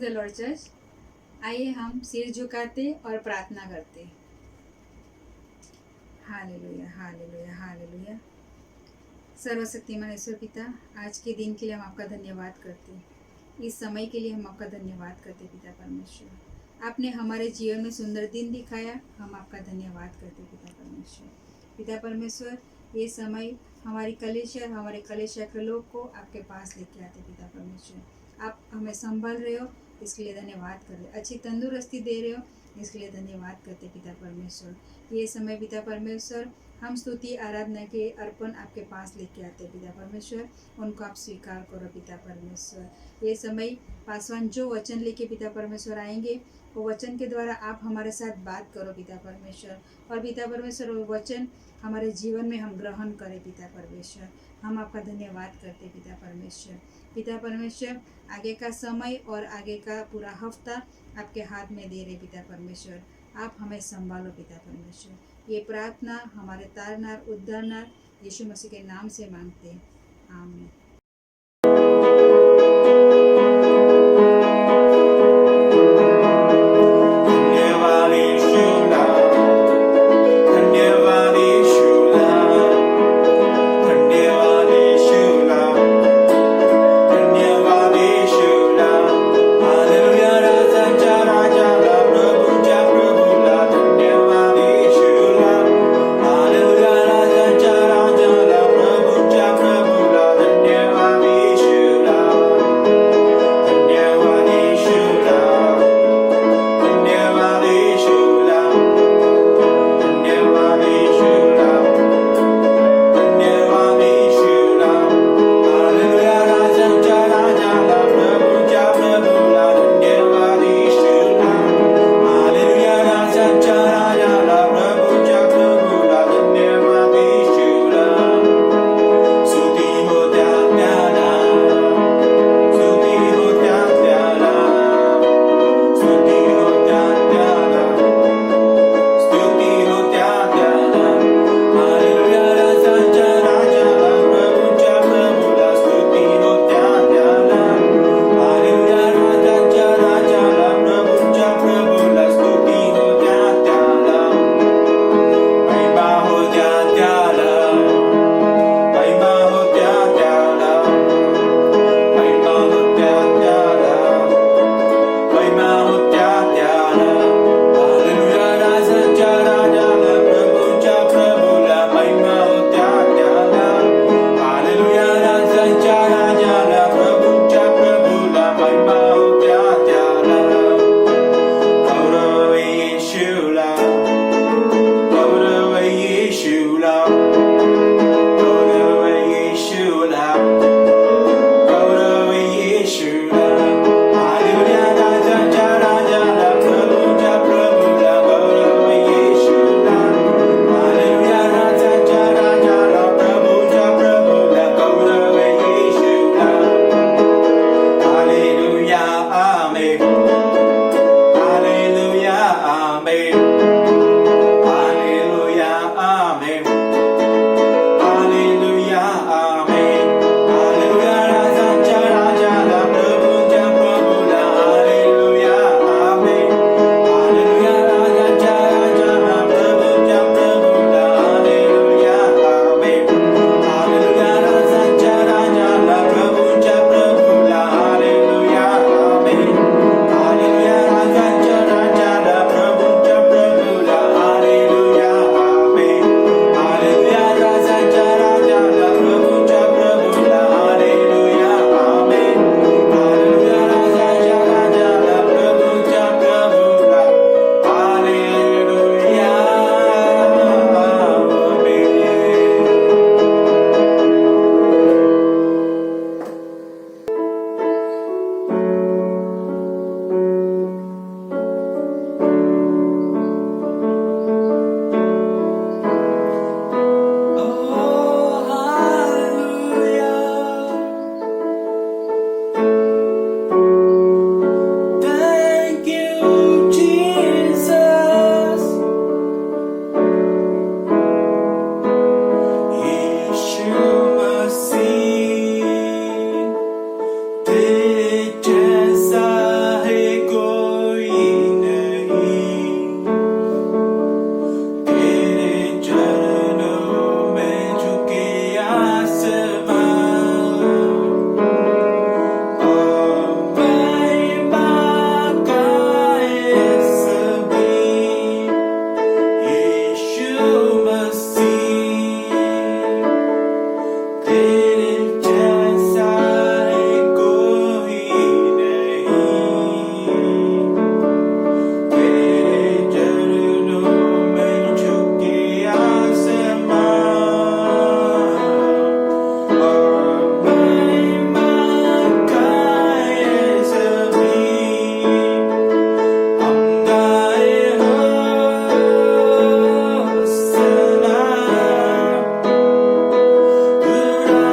The Lord church. आइए हम सिर झुकाते और प्रार्थना करते। Hallelujah hallelujah hallelujah. सर्वशक्तिमान ईश्वर पिता, आज के दिन के लिए हम आपका धन्यवाद करते हैं। इस समय के लिए हम आपका धन्यवाद करते पिता परमेश्वर। आपने हमारे जीवन में सुंदर दिन दिखाया, हम आपका धन्यवाद करते पिता परमेश्वर। पिता परमेश्वर, ये समय हमारे कलेशिया के लोग को आपके पास लेके आते पिता परमेश्वर। आप हमें संभाल रहे हो, इसके लिए धन्यवाद कर रहे। अच्छी तंदुरुस्ती दे रहे हो, इसके लिए धन्यवाद करते पिता परमेश्वर। ये समय पिता परमेश्वर हम स्तुति आराधना के अर्पण आपके पास लेके आते पिता परमेश्वर, उनको आप स्वीकार करो पिता परमेश्वर। ये समय पासवान जो वचन लेके पिता परमेश्वर आएंगे, वो वचन के द्वारा आप हमारे साथ बात करो पिता परमेश्वर। और पिता परमेश्वर, वो वचन हमारे जीवन में हम ग्रहण करें पिता परमेश्वर। हम आपका धन्यवाद करते पिता परमेश्वर। पिता परमेश्वर, आगे का समय और आगे का पूरा हफ्ता आपके हाथ में दे रहे पिता परमेश्वर। आप हमें संभालो पिता परमेश्वर। ये प्रार्थना हमारे तारनार उद्धारनार यीशु मसीह के नाम से मांगते हैं, आमीन। धन्यवाद तेरे जैसा है कोई नहीं, तेरे चरणों में झुके आसमान और महिमा गाए ज़मीन। हम गाए होसना, खुदा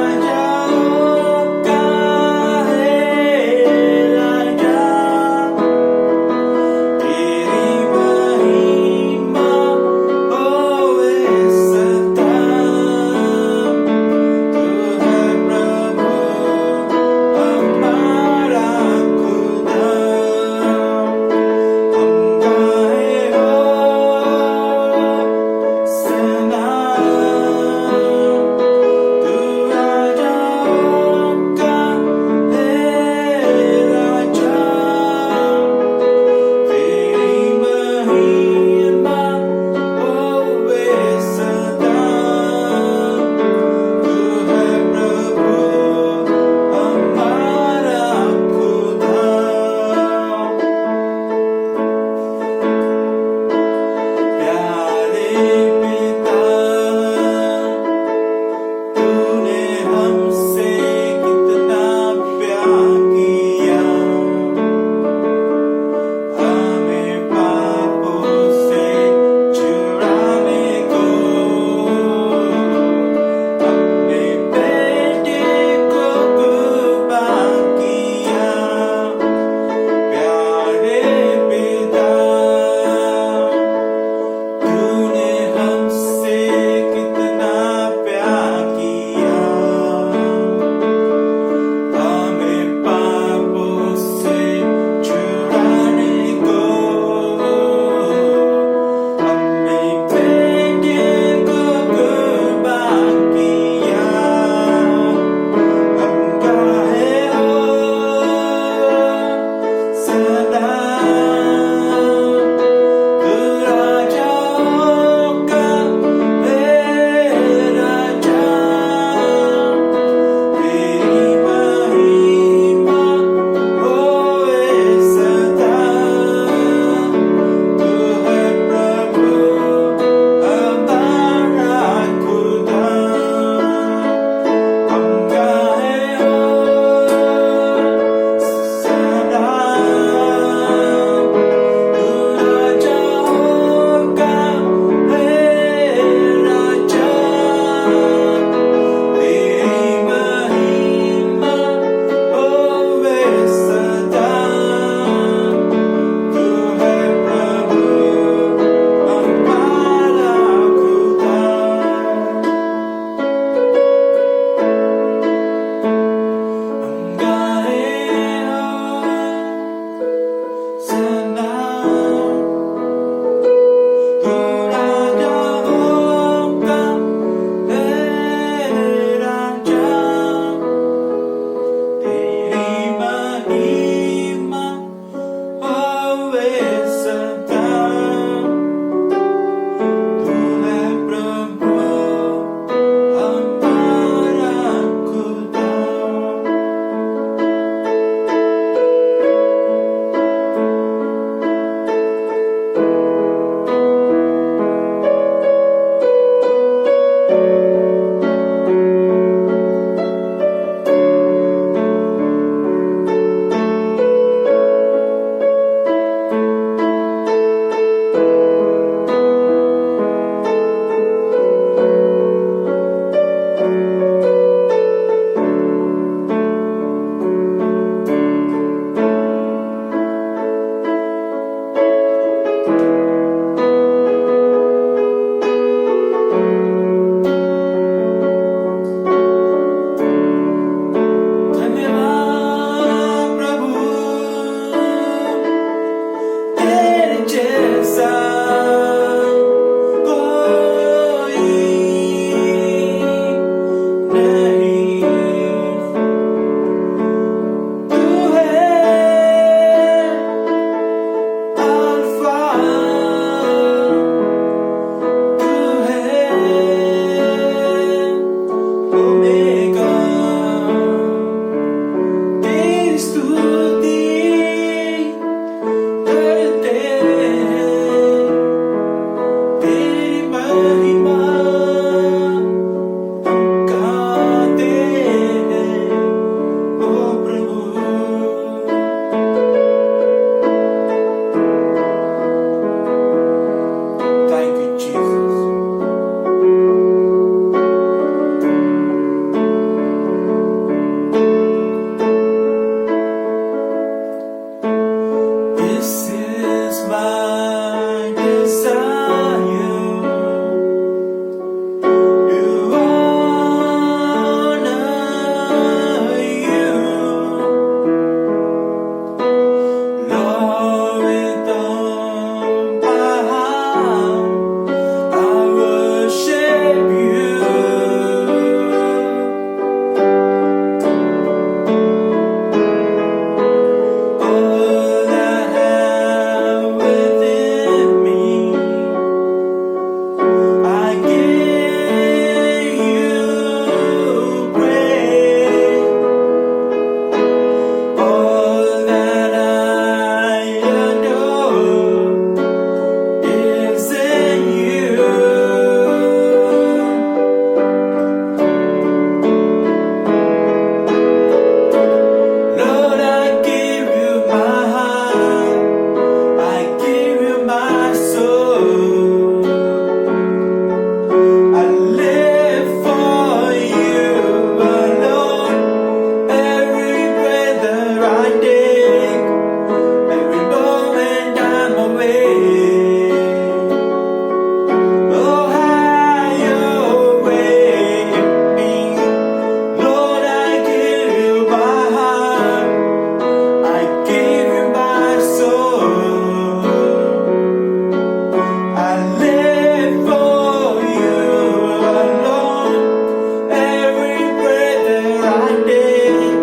take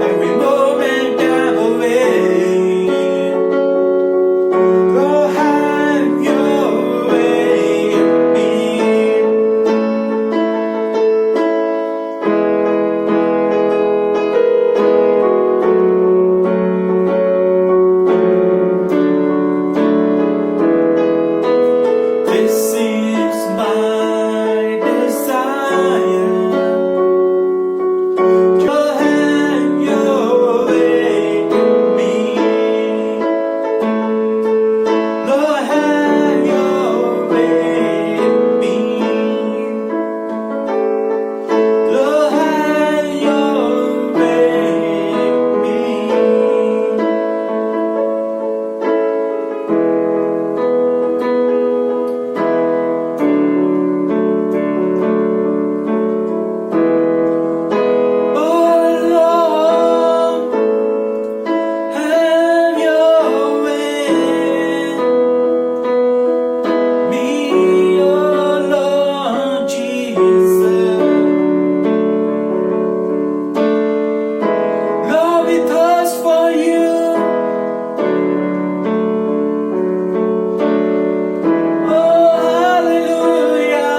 every moment I'm away. Lord, have your way in me. This is my desire. Lord, have your way in me. Lord, have your way in me. Lord, have your way in me. Oh Lord, have your way. Me, oh Lord Jesus. Lord, we thirst for you. Oh, hallelujah.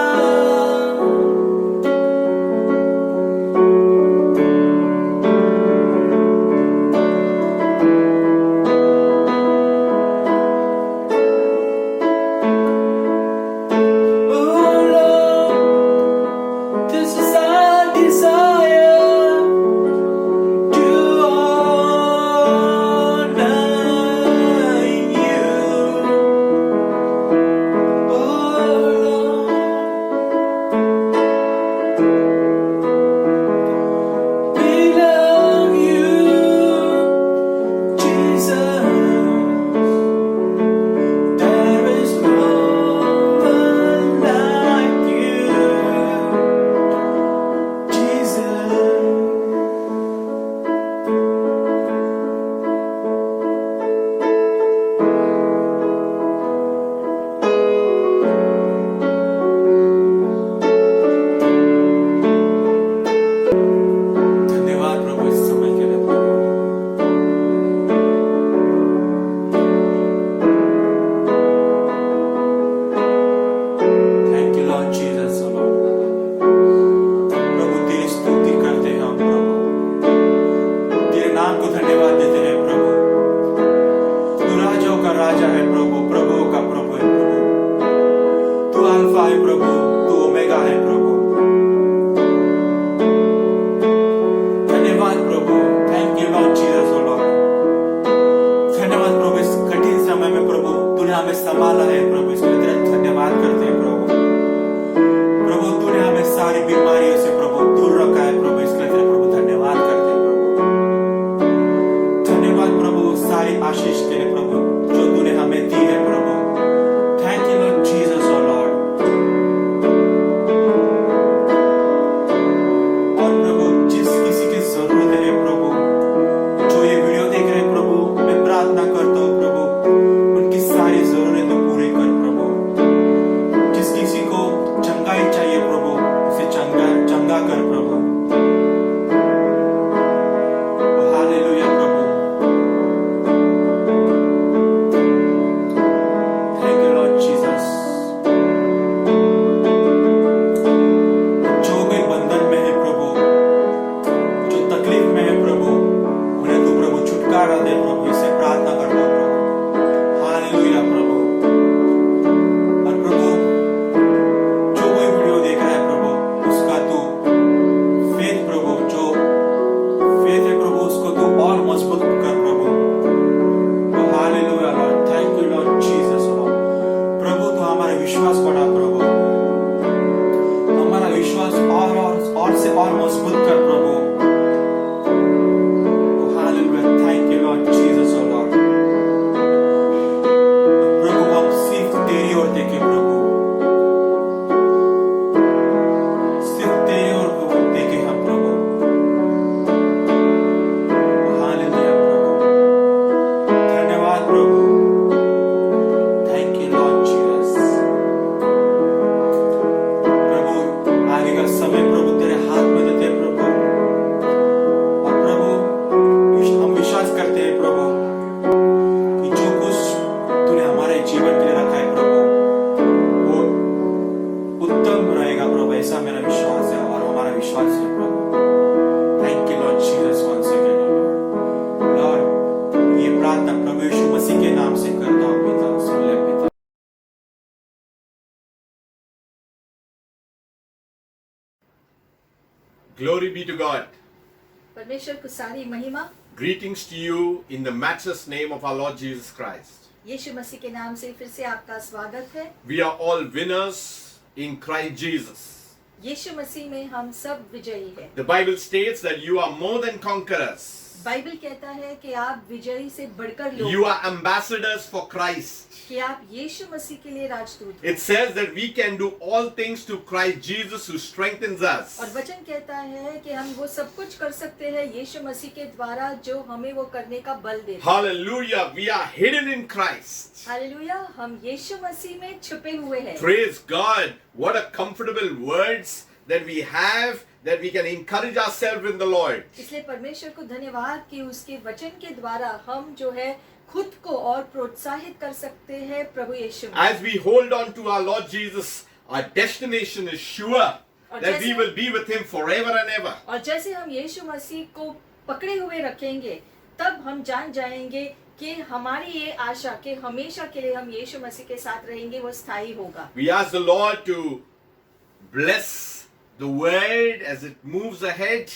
Oh Lord, this is our desire to honor you. Oh Lord, we love you, Jesus. There is no one like you, Jesus. धन्यवाद प्रभु इस समय के लिए प्रभु। Thank you Lord Jesus, oh Lord. प्रभु तेरी स्तुति करते हैं हम प्रभु। तेरे नाम को धन्यवाद देते हैं प्रभु। तू राजाओं का राजा है प्रभु, प्रभुओं का प्रभु है प्रभु। तू अल्फा है प्रभु, तू ओमेगा है प्रभु। धन्यवाद प्रभु। Thank you Lord Jesus, O Lord. धन्यवाद प्रभु इस कठिन समय में प्रभु तूने हमें संभाला है प्रभु, इसके लिए तेरा धन्यवाद करते हैं प्रभु। प्रभु तूने हमें सारी बीमारियों से प्रभु दूर रखा है प्रभु, इसके लिए तेरा प्रभु धन्यवाद करते हैं प्रभु। धन्यवाद प्रभु सारी आशीष के लिए प्रभु जो तूने हमें दी है प्रभु। Thank you Lord Jesus, O Lord. और प्रभु जिस किसी की जरूरत है प्रभु, जो ये वीडियो देख रहे हैं प्रभु, मैं प्रार्थना करता हूँ प्रभु उनकी सारी जरूरतें पूरी कर प्रभु। जिस किसी को चंगाई चाहिए प्रभु, उसे चंगा कर प्रभु। हालेलुया प्रभु। Thank you Lord Jesus. जो कोई बंधन में है प्रभु, जो तकलीफ में है प्रभु, उन्हें तू प्रभु छुटकारा दे प्रभु, इससे प्रार्थना करता हूं प्रभु। हालेलुया प्रभु। और प्रभु जो कोई वीडियो देख रहा है प्रभु, उसका तू फेथ प्रभु, जो फेथ है प्रभु उसको तू और मजबूत कर प्रभु। Hallelujah Lord. Thank you Lord Jesus, Lord. प्रभु तू हमारा विश्वास बढ़ा प्रभु, हमारा विश्वास और से और मजबूत कर प्रभु। Hallelujah. Thank you Lord Jesus, O Lord. प्रभु हम सिर्फ तेरी ओर देखें प्रभु, सिर्फ तेरी ओर देखें हम प्रभु। हालेलुया प्रभु। धन्यवाद प्रभु। Thank you Lord Jesus. प्रभु आगे का समय प्रभु तेरे हाथ में देते हैं प्रभु। Glory be to God. परमेश्वर को सारी महिमा। Greetings to you in the matchless name of our Lord Jesus Christ. यीशु मसीह के नाम से फिर से आपका स्वागत है। We are all winners in Christ Jesus. यीशु मसीह में हम सब विजयी हैं। The Bible states that you are more than conquerors. Bible कहता है कि आप विजयी से बढ़कर लोग You are ambassadors for Christ. कि आप यीशु मसीह के लिए राजदूत हैं। It says that we can do all things to Christ Jesus who strengthens us. और वचन कहता है कि हम वो सब कुछ कर सकते हैं यीशु मसीह के द्वारा जो हमें वो करने का बल देता है। Hallelujah. We are hidden in Christ. Hallelujah, हम यीशु मसीह में छुपे हुए हैं। Praise God. What a comfortable words that we have, that we can encourage ourselves in the Lord. इसलिए परमेश्वर को धन्यवाद कि उसके वचन के द्वारा हम जो है खुद को और प्रोत्साहित कर सकते हैं प्रभु यीशु में। As we hold on to our Lord Jesus, our destination is sure that we will be with Him forever and ever. और जैसे हम यीशु मसीह को पकड़े हुए रखेंगे तब हम जान जाएंगे कि हमारी ये आशा कि हमेशा के लिए हम यीशु मसीह के साथ रहेंगे वो स्थायी होगा। We ask the Lord to bless the word as it moves ahead.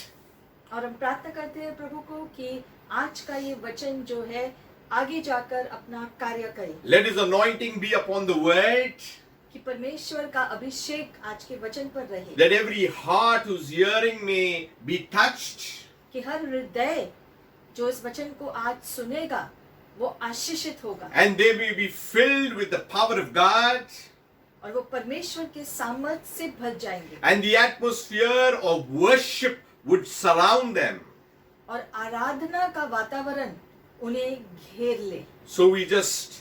और हम प्रार्थना करते हैं प्रभु को कि आज का ये वचन जो है आगे जाकर अपना कार्य करे। Let His anointing be upon the word, कि परमेश्वर का अभिषेक आज के वचन पर रहे। that every heart who's hearing may be touched. कि हर हृदय जो इस वचन को आज सुनेगा वो आशीषित होगा And they may be filled with the power of God, और वो परमेश्वर के सामर्थ्य से भर जाएंगे and the atmosphere of worship would surround them. और आराधना का वातावरण उन्हें घेर ले। So we just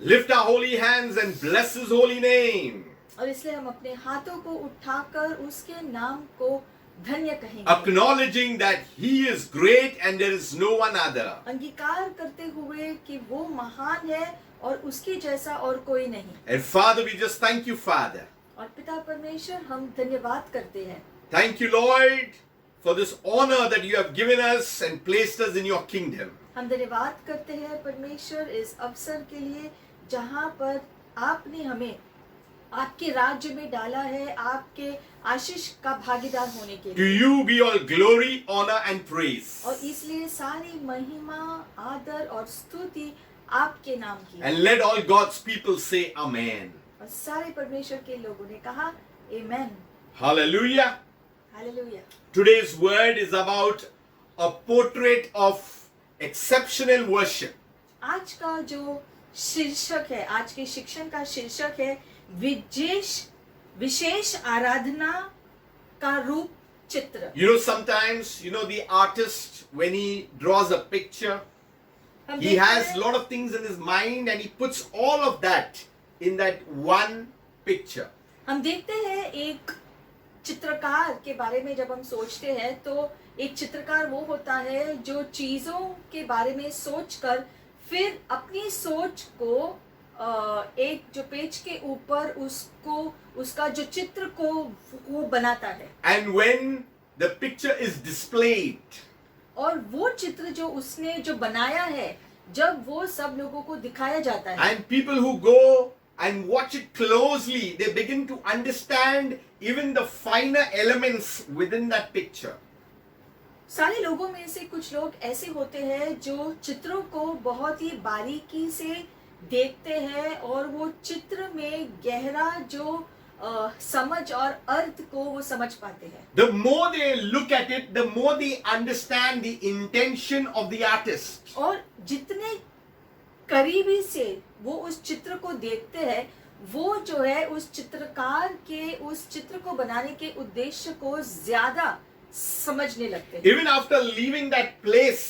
lift our holy hands and bless His holy name, और इसलिए हम अपने हाथों को उठाकर उसके नाम को धन्य कहेंगे, acknowledging that He is great and there is no one other. अंगीकार करते हुए कि वो महान है और उसके जैसा और कोई नहीं। And Father, we just thank you, Father. और पिता परमेश्वर हम धन्यवाद करते हैं। Thank you, Lord, for this honor that you have given us and placed us in your kingdom. हम धन्यवाद करते हैं परमेश्वर इस अवसर के लिए जहाँ पर आपने हमें आपके राज्य में डाला है, आपके आशीष का भागीदार होने के To लिए। you be all glory, honor and praise. और इसलिए सारी महिमा, आदर और स्तुति आपके नाम की। And let all God's people say Amen. और सारे परमेश्वर के लोगों ने कहा आमेन। Hallelujah. Hallelujah. Today's word is about a portrait of exceptional worship. आज का जो शीर्षक है, आज के शिक्षण का शीर्षक है विशेष आराधना का रूप चित्र। You know, sometimes, the artist, when he draws a picture, हम he देखते has हैं- a lot of things in his mind and he puts all of that in that one picture. हम देखते हैं एक चित्रकार के बारे में जब हम सोचते हैं तो एक चित्रकार वो होता है जो चीजों के बारे में सोचकर फिर अपनी सोच को एक जो पेज के ऊपर उसका जो चित्र को वो बनाता है। And when the picture is displayed, और वो चित्र जो उसने जो बनाया है जब वो सब लोगों को दिखाया जाता है and people who go and watch it closely, they begin to understand even the finer elements within that picture. सारे लोगों में से कुछ लोग ऐसे होते हैं जो चित्रों को बहुत ही बारीकी से देखते हैं और वो चित्र में गहरा जो समझ और अर्थ को वो समझ पाते हैं। The more they look at it, the more they understand the intention of the artist. और जितने करीबी से वो उस चित्र को देखते हैं वो जो है उस चित्रकार के उस चित्र को बनाने के उद्देश्य को ज्यादा समझने लगते हैं। Even after leaving that place,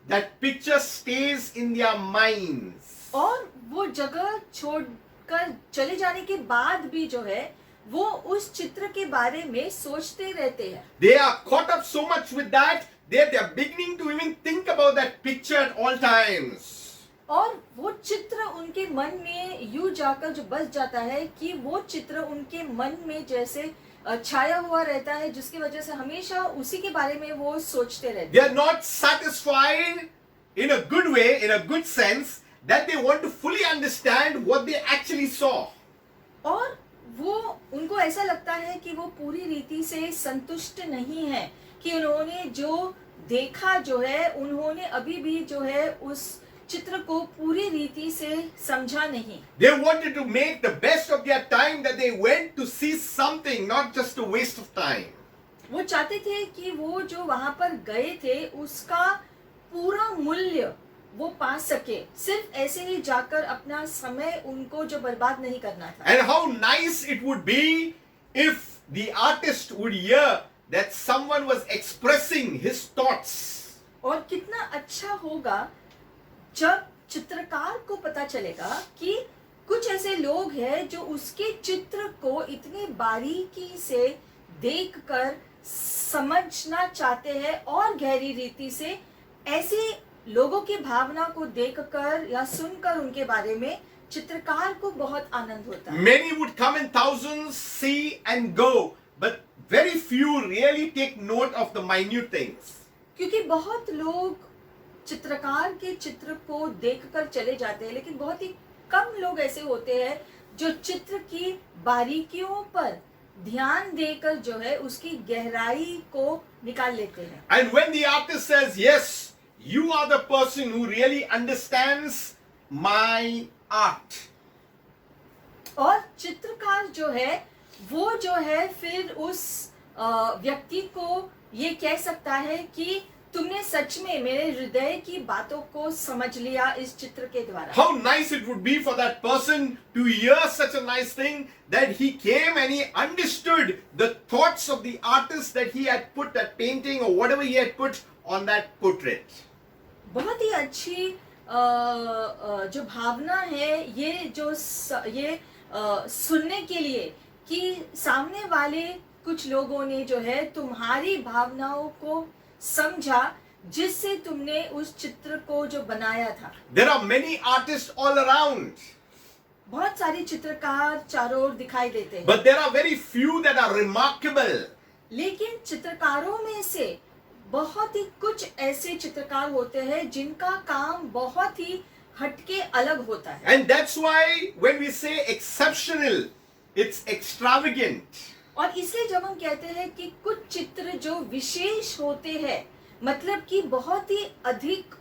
that picture stays in their minds. और वो जगह छोड़कर चले जाने के बाद भी जो है वो उस चित्र के बारे में सोचते रहते हैं। They are caught up so much with that, they are beginning to even think about that picture at all times. और वो चित्र उनके मन में यूं जाकर जो बस जाता है कि वो चित्र उनके मन में जैसे छाया हुआ रहता है जिसकी वजह से हमेशा उसी के बारे में वो सोचते रहते They हैं। are not satisfied in a good way, in a good sense, that they want to fully understand what they actually saw. और वो उनको ऐसा लगता है कि वो पूरी रीति से संतुष्ट नहीं है, कि उन्होंने जो देखा जो है, उन्होंने अभी भी जो है उस चित्र को पूरी रीति से समझा नहीं। They wanted to make the best of their time, that they went to see something, not just a waste of time. वो चाहते थे कि वो जो वहां पर गए थे उसका पूरा मूल्य वो पा सके, सिर्फ ऐसे ही जाकर अपना समय उनको जो बर्बाद नहीं करना था। And how nice it would be if the artist would hear that someone was expressing his thoughts. और कितना अच्छा होगा जब चित्रकार को पता चलेगा कि कुछ ऐसे लोग हैं जो उसके चित्र को इतनी बारीकी से देखकर समझना चाहते हैं, और गहरी रीति से ऐसे लोगों की भावना को देखकर या सुनकर उनके बारे में चित्रकार को बहुत आनंद होता है। Many would come in thousands, see and go, but very few really take note of the minute things. क्योंकि बहुत लोग चित्रकार के चित्र को देखकर चले जाते हैं, लेकिन बहुत ही कम लोग ऐसे होते हैं जो चित्र की बारीकियों पर ध्यान देकर जो है उसकी गहराई को निकाल लेते हैं। And when the artist says, yes, you are the person who really understands my art, और चित्रकार जो है वो जो है फिर उस व्यक्ति को ये कह सकता है कि तुमने सच में मेरे हृदय की बातों को समझ लिया इस चित्र के द्वारा। how nice it would be for that person to hear such a nice thing, that he came and he understood the thoughts of the artist, that he had put that painting or whatever he had put on that portrait. बहुत ही अच्छी जो भावना है ये ये सुनने के लिए कि सामने वाले कुछ लोगों ने जो है तुम्हारी भावनाओं को समझा, जिससे तुमने उस चित्र को जो बनाया था। There are many artists all around, बहुत सारे चित्रकार चारों ओर दिखाई देते हैं, but there are very few that are remarkable. लेकिन चित्रकारों में से बहुत ही कुछ ऐसे चित्रकार होते हैं जिनका काम बहुत ही हटके अलग होता है। And that's why when we say exceptional, it's extravagant. और इसलिए जब हम कहते हैं कि कुछ चित्र जो विशेष होते हैं, मतलब कि बहुत ही अधिक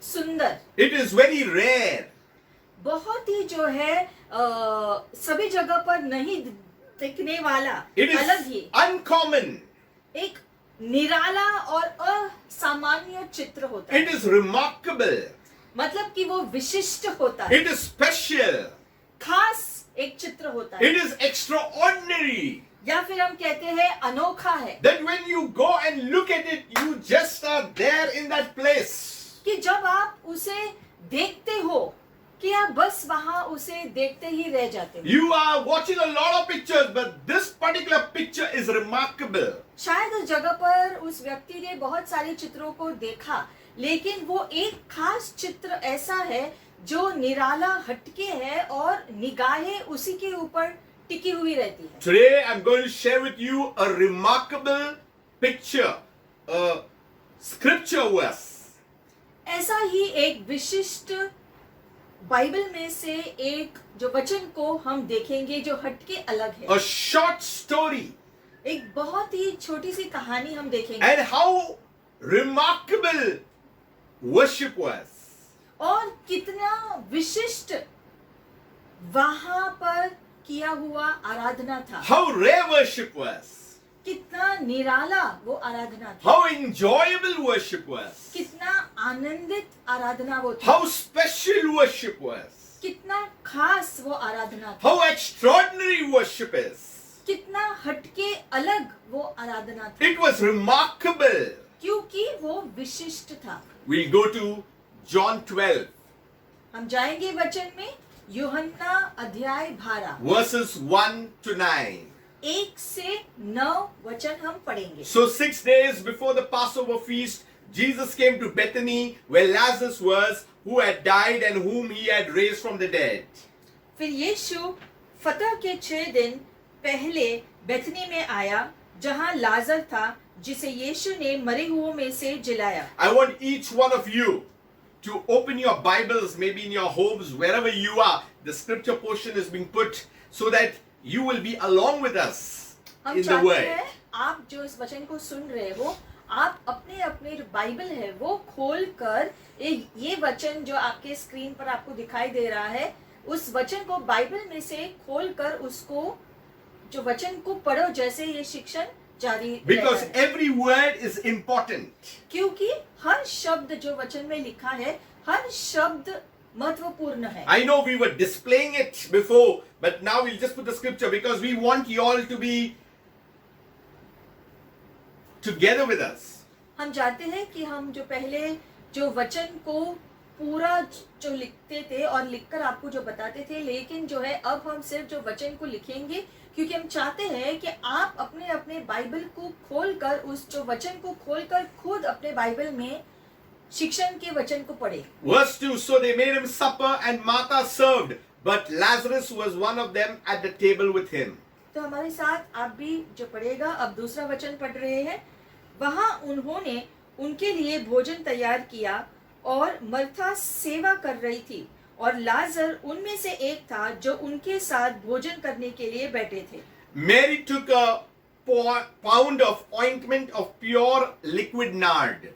सुंदर, It is very rare. बहुत ही जो है सभी जगह पर नहीं दिखने वाला, It अलग is ही uncommon. एक निराला और असामान्य चित्र होता है। It is remarkable. मतलब कि वो विशिष्ट होता है, It is special. खास एक चित्र होता है, It is extraordinary. या फिर हम कहते हैं अनोखा है। That when you go and look at it, you just are there in that place. कि जब आप उसे देखते हो कि आप बस वहां उसे देखते ही रह जाते हो। You are watching a lot of pictures, but this particular picture is remarkable. शायद उस जगह पर उस व्यक्ति ने बहुत सारे चित्रों को देखा, लेकिन वो एक खास चित्र ऐसा है जो निराला हटके है और निगाहें उसी के ऊपर टिकी हुई रहती है। Today I'm going to share with you a remarkable picture, a scripture verse. ऐसा ही एक विशिष्ट बाइबल में से एक जो वचन को हम देखेंगे जो हटके अलग है। A short story. एक बहुत ही छोटी सी कहानी हम देखेंगे, And how remarkable worship was. और कितना विशिष्ट वहां पर किया हुआ आराधना था, How rare worship was. कितना निराला वो आराधना था, How enjoyable worship was. कितना आनंदित आराधना वो था, How special worship was. कितना खास वो आराधना था, How extraordinary worship is. कितना हटके अलग वो आराधना था, It was remarkable. क्योंकि वो विशिष्ट था। We'll go to John 12, हम जाएंगे वचन में, यूहन्ना अध्याय 12 verses 1 to 9. 1 से 9 वचन हम पढ़ेंगे। So 6 days before the Passover feast, Jesus came to Bethany, where Lazarus was, who had died and whom he had raised from the dead. फिर यीशु फतह के 6 दिन पहले बेथनी में आया, जहां लाजर था जिसे यीशु ने मरे हुओं में से जिलाया। I want each one of you to open your Bibles, maybe in your homes, wherever you are. The scripture portion is being put so that you will be along with us हम in the चाहते word. हैं आप जो इस वचन को सुन रहे हो, आप अपने अपने जो बाइबल है वो खोल कर ये वचन जो आपके स्क्रीन पर आपको दिखाई दे रहा है, उस वचन को बाइबल में से खोल कर उसको जो वचन को पढ़ो, जैसे ये शिक्षण जारी Because रहता है। every word is important. क्योंकि हर शब्द जो वचन में लिखा है, हर शब्द महत्वपूर्ण है। I know we were displaying it before, but now we'll just put the scripture because we want you all to be together with us. हम जानते हैं कि हम जो पहले जो वचन को पूरा जो लिखते थे और लिखकर आपको जो बताते थे, लेकिन जो है अब हम सिर्फ जो वचन को लिखेंगे, क्योंकि हम चाहते हैं कि आप अपने अपने बाइबल को खोलकर, उस जो वचन को खोलकर खुद अपने बाइबल में शिक्षण के वचन को पढ़े। Verse 2, so they made him supper and Martha served, but Lazarus was one of them at the table with him. तो हमारे साथ आप भी जो पढ़ेगा, अब दूसरा वचन पढ़ रहे हैं। वहां उन्होंने उनके लिए भोजन तैयार किया और मर्था सेवा कर रही थी और लाजर उनमें से एक था जो उनके साथ भोजन करने के लिए बैठे थे। Mary took a pound of ointment of pure liquid nard.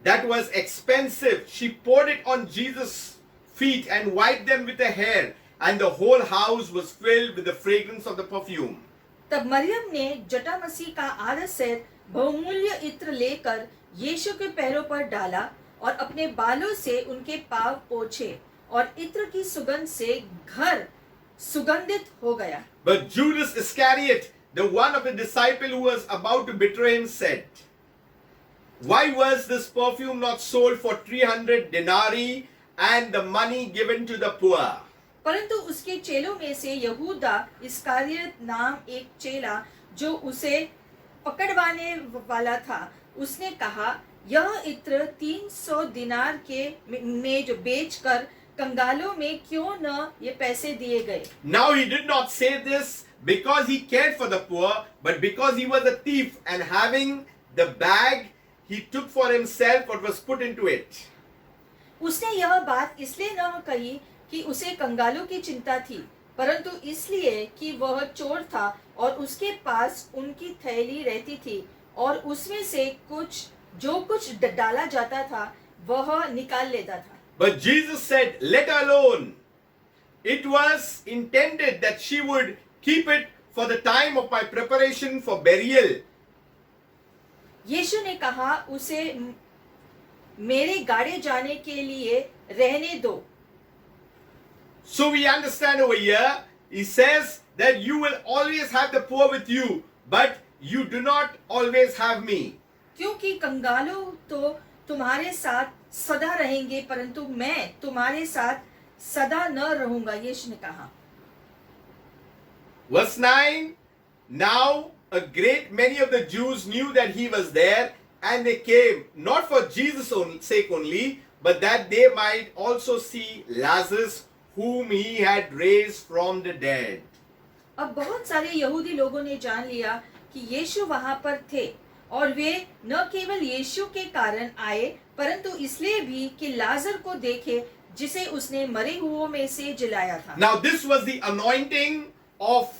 That was expensive. She poured it on Jesus' feet and wiped them with her hair, and the whole house was filled with the fragrance of the perfume. तब मरियम ने जटा मसीह का आधा सेर बहुमूल्य इत्र लेकर यीशु के पैरों पर डाला और अपने बालों से उनके पांव पोंछे और इत्र की सुगंध से घर सुगंधित हो गया। But Judas Iscariot, the one of the disciples who was about to betray him, said, "Why was this perfume not sold for 300 denarii and the money given to the poor?" परंतु उसके चेलों में से यहूदा इस्कारियत नाम एक चेला जो उसे पकड़वाने वाला था, उसने कहा, यह इत्र 300 दिनार के में जो बेचकर कंगालों में क्यों न ये पैसे दिए गए। Now he did not say this because he cared for the poor, but because he was a thief, and having the bag, he took for himself what was put into it. उसने यह बात इसलिए न कही कि उसे कंगालों की चिंता थी, परंतु इसलिए कि वह चोर था और उसके पास उनकी थैली रहती थी और उसमें से जो कुछ डाला जाता था वह निकाल लेता था। But Jesus said, "Let her alone. It was intended that she would keep it for the time of my preparation for burial." यीशु ने कहा, उसे मेरे गाड़े जाने के लिए रहने दो। So we understand over here, he says that you will always have the poor with you, but you do not always have me. क्योंकि कंगालों तो तुम्हारे साथ सदा रहेंगे, परंतु मैं तुम्हारे साथ सदा न रहूंगा, यीशु ने कहा। Verse 9, now a great many of the Jews knew that he was there, and they came, not for Jesus' sake only, but that they might also see Lazarus, whom he had raised from the dead. अब बहुत सारे यहूदी लोगों ने जान लिया कि यीशु वहां पर थे और वे न केवल यीशु के कारण आए, परंतु इसलिए भी कि लाजर को देखे जिसे उसने मरे हुओं में से जिलाया था। Now this was the anointing of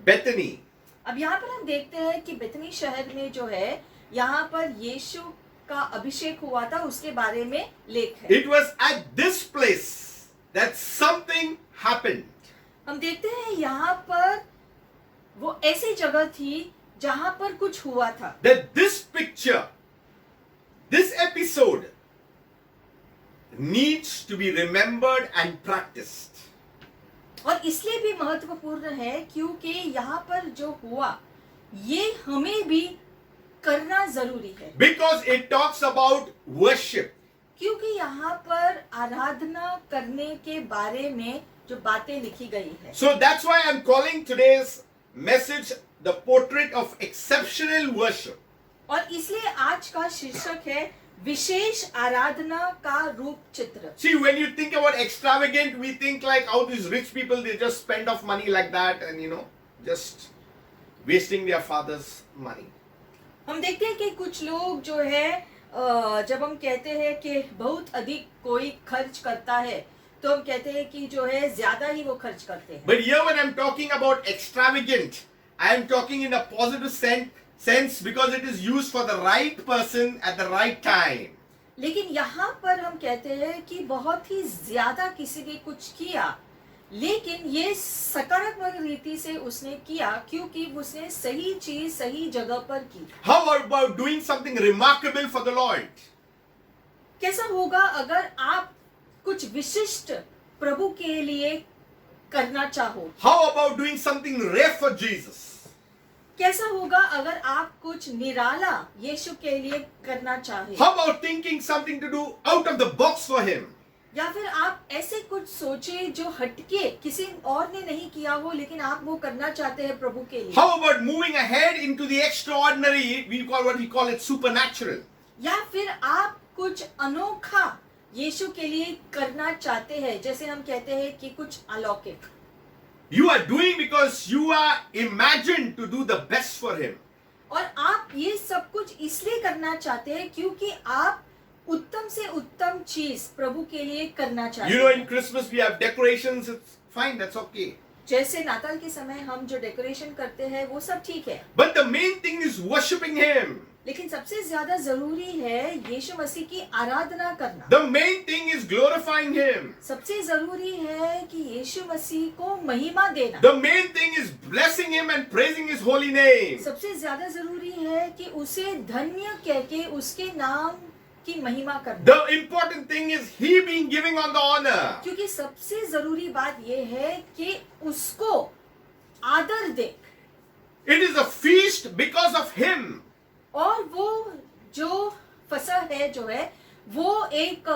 Bethany. अब यहाँ पर हम देखते हैं कि बेथनी शहर में जो है, यहाँ पर यीशु का अभिषेक हुआ था, उसके बारे में लेख है। It was at this place that something happened. हम देखते हैं यहाँ पर वो ऐसी जगह थी जहाँ पर कुछ हुआ था। That this picture, this episode needs to be remembered and practiced. और इसलिए भी महत्वपूर्ण है क्योंकि यहाँ पर जो हुआ ये हमें भी करना जरूरी है। Because it talks about worship. क्योंकि यहाँ पर आराधना करने के बारे में जो बातें लिखी गई है। So that's why I'm calling today's message the portrait of exceptional worship. और इसलिए आज का शीर्षक है विशेष आराधना का रूप चित्र। See, when you think about extravagant, we think like how these rich people, they just spend off money like that and just wasting their father's money. हम देखते हैं कि कुछ लोग जो है जब हम कहते हैं कि बहुत अधिक कोई खर्च करता है, तो हम कहते हैं कि जो है ज्यादा ही वो खर्च करते हैं। But here when I'm talking about extravagant, I am talking in a positive sense because it is used for the right person at the right time. लेकिन यहाँ पर हम कहते हैं कि बहुत ही ज्यादा किसी ने कुछ किया, लेकिन ये सकारात्मक रीति से उसने किया क्योंकि उसने सही चीज सही जगह पर की। How about doing something remarkable for the Lord? कैसा होगा अगर आप कुछ विशिष्ट प्रभु के लिए करना चाहो? How about doing something rare for Jesus? कैसा होगा अगर आप कुछ निराला यीशु के लिए करना चाहे? How about thinking something to do out of the box for Him? या फिर आप ऐसे कुछ सोचे जो हटके किसी और ने नहीं किया हो लेकिन आप वो करना चाहते हैं प्रभु के लिए? How about moving ahead into the extraordinary? We call it supernatural. या फिर आप कुछ अनोखा यीशु के लिए करना चाहते हैं, जैसे हम कहते हैं कि कुछ अलौकिक। You are doing because you are imagined to do the best for Him. और आप ये सब कुछ इसलिए करना चाहते हैं क्योंकि आप उत्तम से उत्तम चीज प्रभु के लिए करना चाहते You know, हैं। in Christmas we have decorations. It's fine. That's okay. जैसे नाताल के समय हम जो डेकोरेशन करते हैं वो सब ठीक है, But the main thing is worshiping Him. लेकिन सबसे ज्यादा जरूरी है यीशु मसीह की आराधना करना। The main thing is glorifying Him. सबसे जरूरी है कि यीशु मसीह को महिमा देना। The main thing is blessing Him and praising His holy name. सबसे ज्यादा जरूरी है कि उसे धन्य कह के उसके नाम की महिमा करना। The important thing is He being giving on the honor. क्योंकि सबसे जरूरी बात यह है कि उसको आदर दे, It is a feast because of Him. और वो जो फसह है जो है वो एक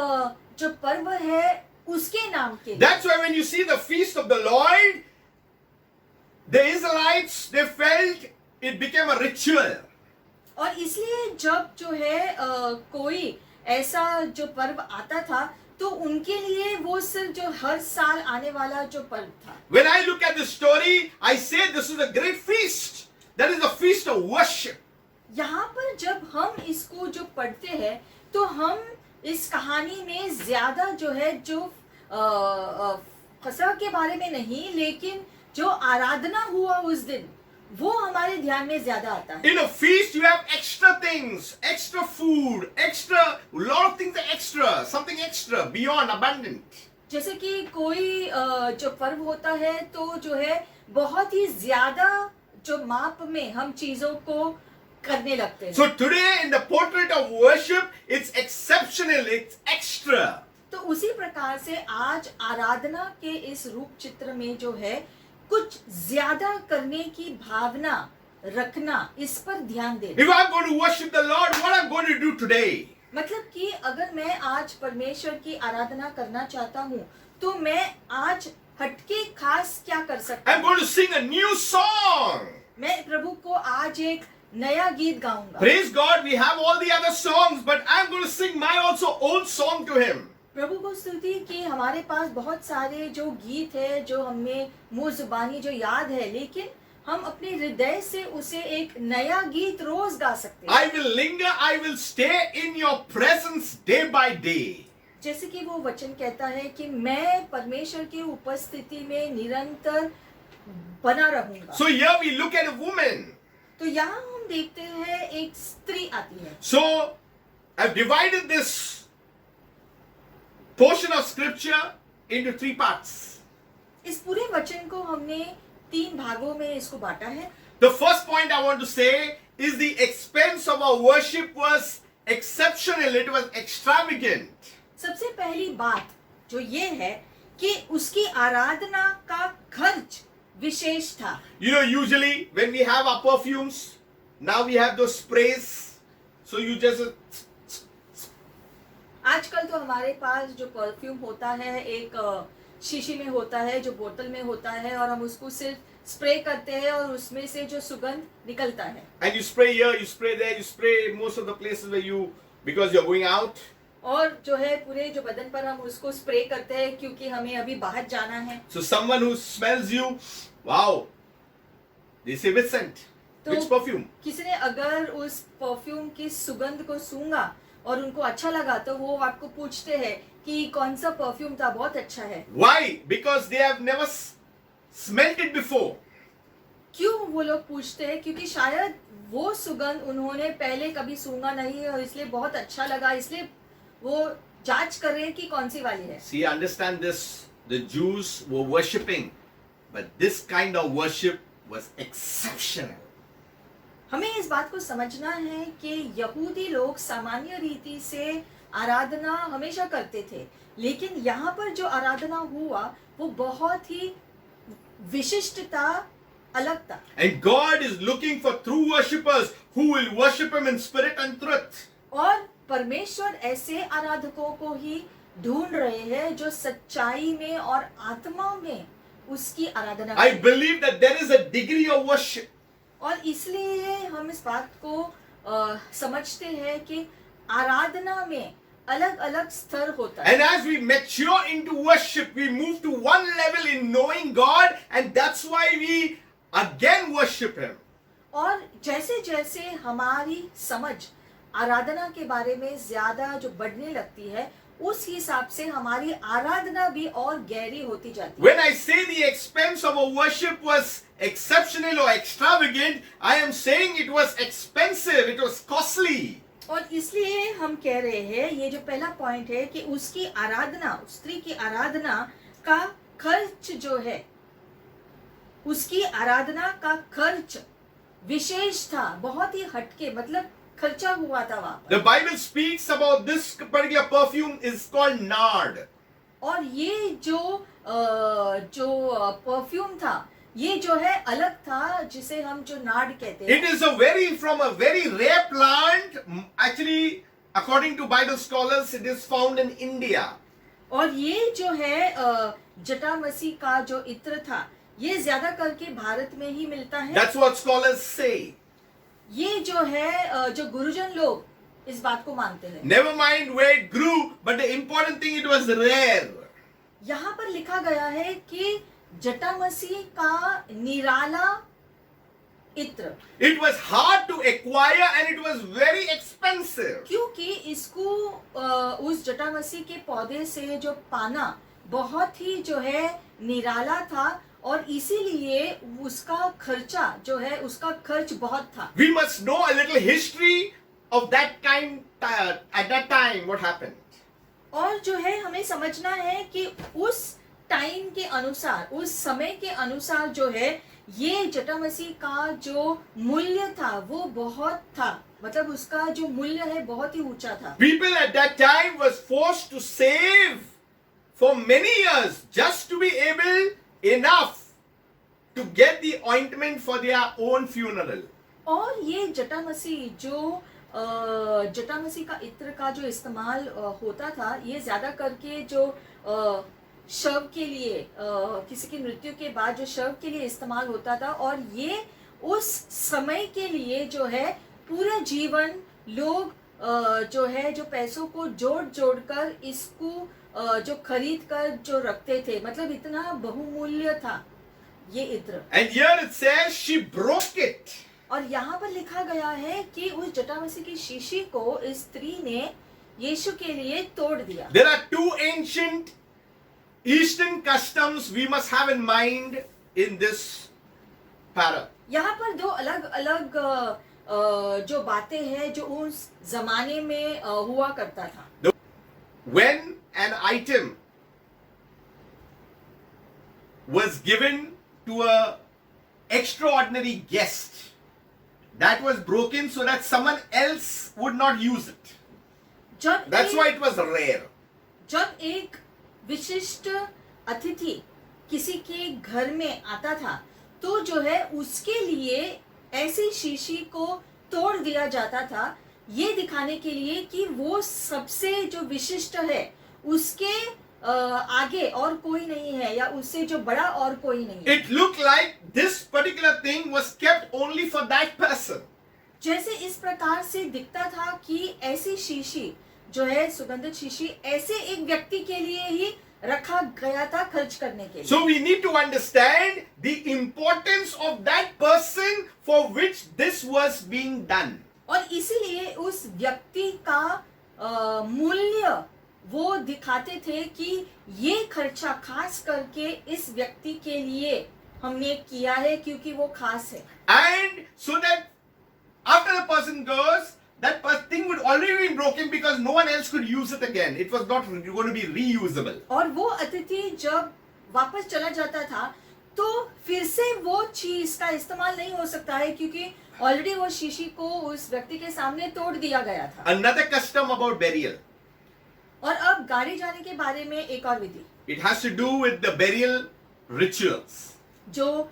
जो पर्व है उसके नाम के लिए। That's why when you see the feast of the Lord, the Israelites, they felt it became a ritual. और इसलिए जब जो है कोई ऐसा जो पर्व आता था तो उनके लिए वो सिर्फ जो हर साल आने वाला जो पर्व था। When I look at this story, I say this is a great feast. That is a feast of worship. यहाँ पर जब हम इसको जो पढ़ते हैं तो हम इस कहानी में ज्यादा जो है जो फसह के बारे में नहीं, लेकिन जो आराधना हुआ उस दिन वो हमारे ध्यान में ज्यादा आता है। In a feast, you have extra things, extra food, extra, a lot of things are extra, something extra, beyond, abundant. जैसे कि कोई जो पर्व होता है तो जो है बहुत ही ज्यादा जो माप में हम चीजों को करने लगते हैं। So today in the portrait of worship, it's exceptional, it's extra. तो उसी प्रकार से आज आराधना के इस रूप चित्र में जो है कुछ ज्यादा करने की भावना रखना, इस पर ध्यान देना। If I'm going to worship the Lord, what I'm going to do today? मतलब कि अगर मैं आज परमेश्वर की आराधना करना चाहता हूँ तो मैं आज हटके खास क्या कर सकता I'm हूँ? going to sing a new song. मैं प्रभु को आज एक नया गीत गाऊंगा। Praise God, we have all the other songs, but I'm going to sing my also own song to Him. प्रभु को स्तुति कि हमारे पास बहुत सारे जो गीत है जो हमें मुंह जुबानी जो याद है, लेकिन हम अपने हृदय से उसे एक नया गीत रोज गा सकते हैं। I will linger, I will stay in your presence day by day. जैसे कि वो वचन कहता है कि मैं परमेश्वर की उपस्थिति में निरंतर बना रहूंगा। So here we look at a woman. तो यहाँ हम देखते हैं एक स्त्री आती है। So I've divided this portion of scripture into 3 parts. इस पूरे वचन को हमने 3 भागों में इसको बांटा है। The first point I want to say is the expense of our worship was exceptional, it was extravagant. सबसे पहली बात जो ये है कि उसकी आराधना का खर्च विशेष था। You know, usually when we have our perfumes, now we have those sprays. So you just आजकल तो हमारे पास जो परफ्यूम होता है एक शीशी में होता है, जो बोतल में होता है, और हम उसको सिर्फ स्प्रे करते हैं और उसमें से जो सुगंध निकलता है। and you spray here, you spray there, you spray most of the places where you, because you're going out. और जो है पूरे जो बदन पर हम उसको स्प्रे करते हैं क्योंकि हमें अभी बाहर जाना है। So someone who smells you, wow, they say which scent, तो which perfume. किसी ने अगर उस परफ्यूम की सुगंध को सूंघा और उनको अच्छा लगा तो वो आपको पूछते हैं कि कौन सा परफ्यूम था, बहुत अच्छा है। Why? Because they have never smelt it before. क्यों वो लोग पूछते हैं? क्योंकि शायद वो सुगंध उन्होंने पहले कभी सूंघा नहीं है और इसलिए बहुत अच्छा लगा, इसलिए वो जांच कर रहे हैं कि कौन सी वाली है। See, understand this. The Jews were worshipping, but this kind of worship was exceptional. हमें इस बात को समझना है कि यहूदी लोग सामान्य रीति से आराधना हमेशा करते थे, लेकिन यहाँ पर जो आराधना हुआ वो बहुत ही विशिष्टता अलग था। And God is looking for true worshippers who will worship Him in spirit and truth. और परमेश्वर ऐसे आराधकों को ही ढूंढ रहे हैं जो सच्चाई में और आत्मा में उसकी आराधना I करें। believe that there is a degree of worship. और इसलिए हम इस बात को समझते हैं कि आराधना में अलग अलग स्तर होता है। And as we mature into worship, we move to one level in knowing God, and that's why we again worship Him. और जैसे जैसे हमारी समझ आराधना के बारे में ज्यादा जो बढ़ने लगती है, उस हिसाब से हमारी आराधना भी और गहरी होती जाती है। When I say the expense of a worship was exceptional or extravagant, I am saying it was expensive, it was costly. और इसलिए हम कह रहे हैं, ये जो पहला पॉइंट है कि उसकी आराधना, उस स्त्री की आराधना का खर्च जो है, उसकी आराधना का खर्च विशेष था, बहुत ही हटके, मतलब खर्चा हुआ था वहां पर। The Bible speaks about this particular perfume is called nard. और ये जो परफ्यूम था, ये जो है अलग था, जिसे हम जो नाड कहते हैं। It is from a very rare plant. Actually, according to Bible scholars, it is found in India. और ये जो है जटामसी का जो इत्र था, ये ज्यादा करके भारत में ही मिलता है। That's what scholars say. ये जो है जो गुरुजन लोग इस बात को मानते हैं। Never mind where it grew, but the important thing, it was rare. यहाँ पर लिखा गया है कि जटामसी का निराला इत्र, It was hard to acquire and it was very expensive. क्योंकि इसको उस जटामसी के पौधे से जो पाना बहुत ही जो है निराला था, और इसीलिए उसका खर्चा जो है, उसका खर्च बहुत था। We must know a little history of that kind at that time, what happened. और जो है हमें समझना है कि उस टाइम के अनुसार, उस समय के अनुसार जो है, ये जटामसी का जो मूल्य था वो बहुत था, मतलब उसका जो मूल्य है बहुत ही ऊंचा था। People at that time was forced to save for many years just to be able enough to get the ointment for their own funeral. और ये जटामसी जो जटामसी का इत्र का जो इस्तेमाल होता था, ये ज्यादा करके जो शव के लिए, किसी की मृत्यु के बाद जो शव के लिए इस्तेमाल होता था, और ये उस समय के लिए जो है पूरे जीवन लोग जो है जो पैसों को जोड़ जोड़ कर इसको जो खरीद कर जो रखते थे, मतलब इतना बहुमूल्य था ये इत्र। And here it says she broke it. और यहाँ पर लिखा गया है कि उस जटामसी की शीशी को इस स्त्री ने यीशु के लिए तोड़ दिया। There are two ancient Eastern customs we must have in mind in this para. यहाँ पर दो अलग अलग जो बातें हैं जो उस जमाने में हुआ करता था। When an item was given to a extraordinary guest, that was broken so that someone else would not use it. That's why it was rare. जब एक विशिष्ट अतिथि किसी के घर में आता था, तो जो है उसके लिए ऐसी शीशी को तोड़ दिया जाता था, ये दिखाने के लिए कि वो सबसे जो विशिष्ट है, उसके आगे और कोई नहीं है, या उससे जो बड़ा और कोई नहीं है। It looked like this particular thing was kept only for that person. जैसे इस प्रकार से दिखता था कि ऐसी शीशी जो है, सुगंधित शीशी, ऐसे एक व्यक्ति के लिए ही रखा गया था खर्च करने के लिए। So we need to understand the importance of that person for which this was being done. और इसीलिए उस व्यक्ति का मूल्य वो दिखाते थे कि ये खर्चा खास करके इस व्यक्ति के लिए हमने किया है क्योंकि वो खास है. And so that after the person goes, that thing would already be broken because no one else could use it again. It was not going to be reusable. और वो अतिथि जब वापस चला जाता था तो फिर से वो चीज का इस्तेमाल नहीं हो सकता है क्योंकि ऑलरेडी वो शीशी को उस व्यक्ति के सामने तोड़ दिया गया था. Another custom about burial. और अब गाड़ी जाने के बारे में एक और विधि It has to do with the burial rituals. जो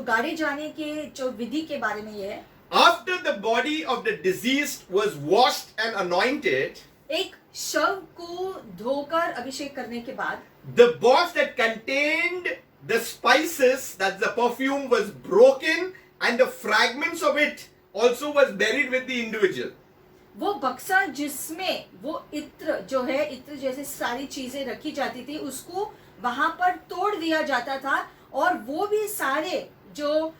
गाड़ी जाने के जो विधि के बारे में ये है. After the body of the deceased was washed and anointed, एक शव को धोकर अभिषेक करने के बाद the box that contained the spices, that's the perfume, was broken and the fragments of it also was buried with the individual. वो बक्सा जिसमें वो इत्र जो है, इत्र जैसे सारी चीजें रखी जाती थी, उसको वहां पर तोड़ दिया जाता था और वो भी सारे जो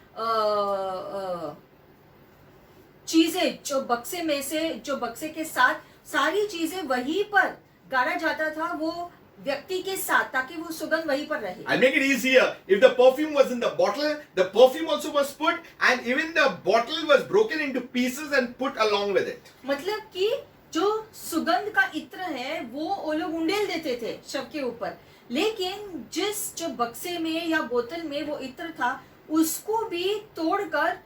चीजें जो बक्से में से जो बक्से के साथ सारी चीजें वहीं पर गाड़ा जाता था वो व्यक्ति के साथ ताकि वो सुगंध वहीं पर रहे. I'll make it easier. If the perfume was in the bottle, the perfume also was put, and even the bottle was broken into pieces and put along with it. मतलब कि जो सुगंध का इत्र है वो लोग उंडेल देते थे शव के ऊपर, लेकिन जिस जो बक्से में या बोतल में वो इत्र था उसको भी तोड़कर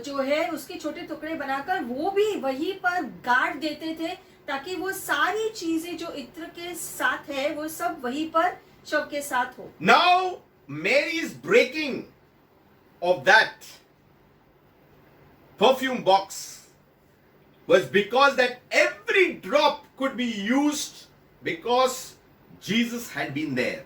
जो है उसके छोटे टुकड़े बनाकर वो भी वहीं पर गाड़ देते थे ताकि वो सारी चीजें जो इत्र के साथ है वो सब वहीं पर शव के साथ हो. Now, Mary's breaking of that perfume box was because that every drop could be used because Jesus had been there.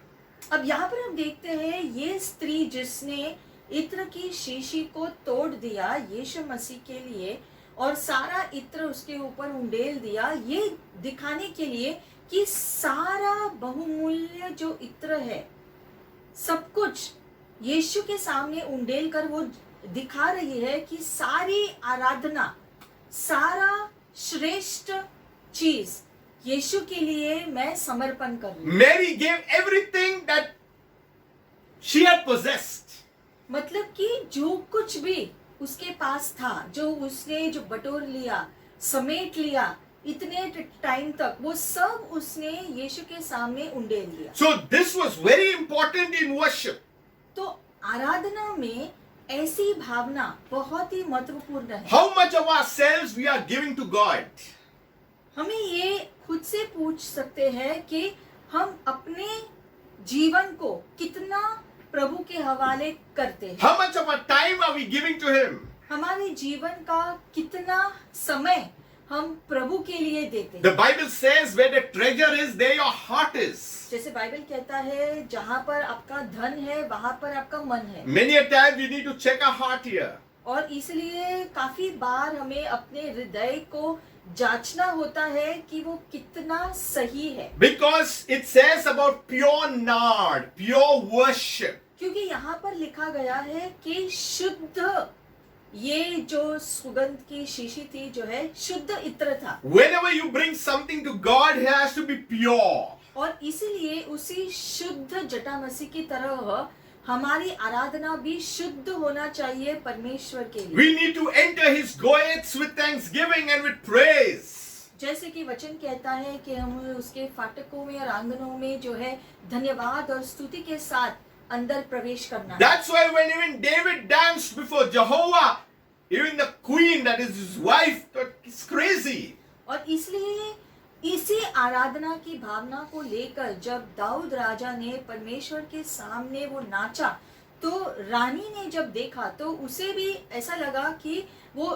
अब यहाँ पर हम देखते हैं ये स्त्री जिसने इत्र की शीशी को तोड़ दिया यीशु मसीह के लिए और सारा इत्र उसके ऊपर उंडेल दिया, ये दिखाने के लिए कि सारा बहुमूल्य जो इत्र है सब कुछ यीशु के सामने उंडेल कर वो दिखा रही है कि सारी आराधना, सारा श्रेष्ठ चीज यीशु के लिए मैं समर्पण कर रही हूँ. Mary gave everything that she had possessed. मतलब कि जो कुछ भी उसके पास था, जो उसने जो बटोर लिया, समेट लिया इतने टाइम तक, वो सब उसने यीशु के सामने उंडेल दिया. So this was very important in worship. तो आराधना में ऐसी भावना बहुत ही महत्वपूर्ण है. How much of ourselves we are giving to God? हमें ये खुद से पूछ सकते हैं कि हम अपने जीवन को कितना प्रभु के हवाले करते हैं. How much of our time are we giving to Him? हमारे जीवन का कितना समय हम प्रभु के लिए देते हैं. The Bible says where the treasure is, there your heart is. जैसे बाइबल कहता है जहाँ पर आपका धन है वहाँ पर आपका मन है. Many a time we need to check our heart here. और इसलिए काफी बार हमें अपने हृदय को जांचना होता है कि वो कितना सही है. Because it says about pure nard, pure worship. क्योंकि यहाँ पर लिखा गया है कि शुद्ध ये जो सुगंध की शीशी थी जो है शुद्ध इत्र था. Whenever you bring something to God, it has to be pure. और इसीलिए उसी शुद्ध जटामसी की तरह हमारी आराधना भी शुद्ध होना चाहिए परमेश्वर के लिए. We need to enter His gates with thanksgiving and with praise. जैसे कि वचन कहता है कि हम उसके फाटकों में और आंगनों में जो है धन्यवाद और स्तुति के साथ अंदर प्रवेश करना है. That's why when even David danced before Jehovah, even the queen, that is his wife, is crazy. और इसलिए इसी आराधना की भावना को लेकर जब दाऊद राजा ने परमेश्वर के सामने वो नाचा तो रानी ने जब देखा तो उसे भी ऐसा लगा कि वो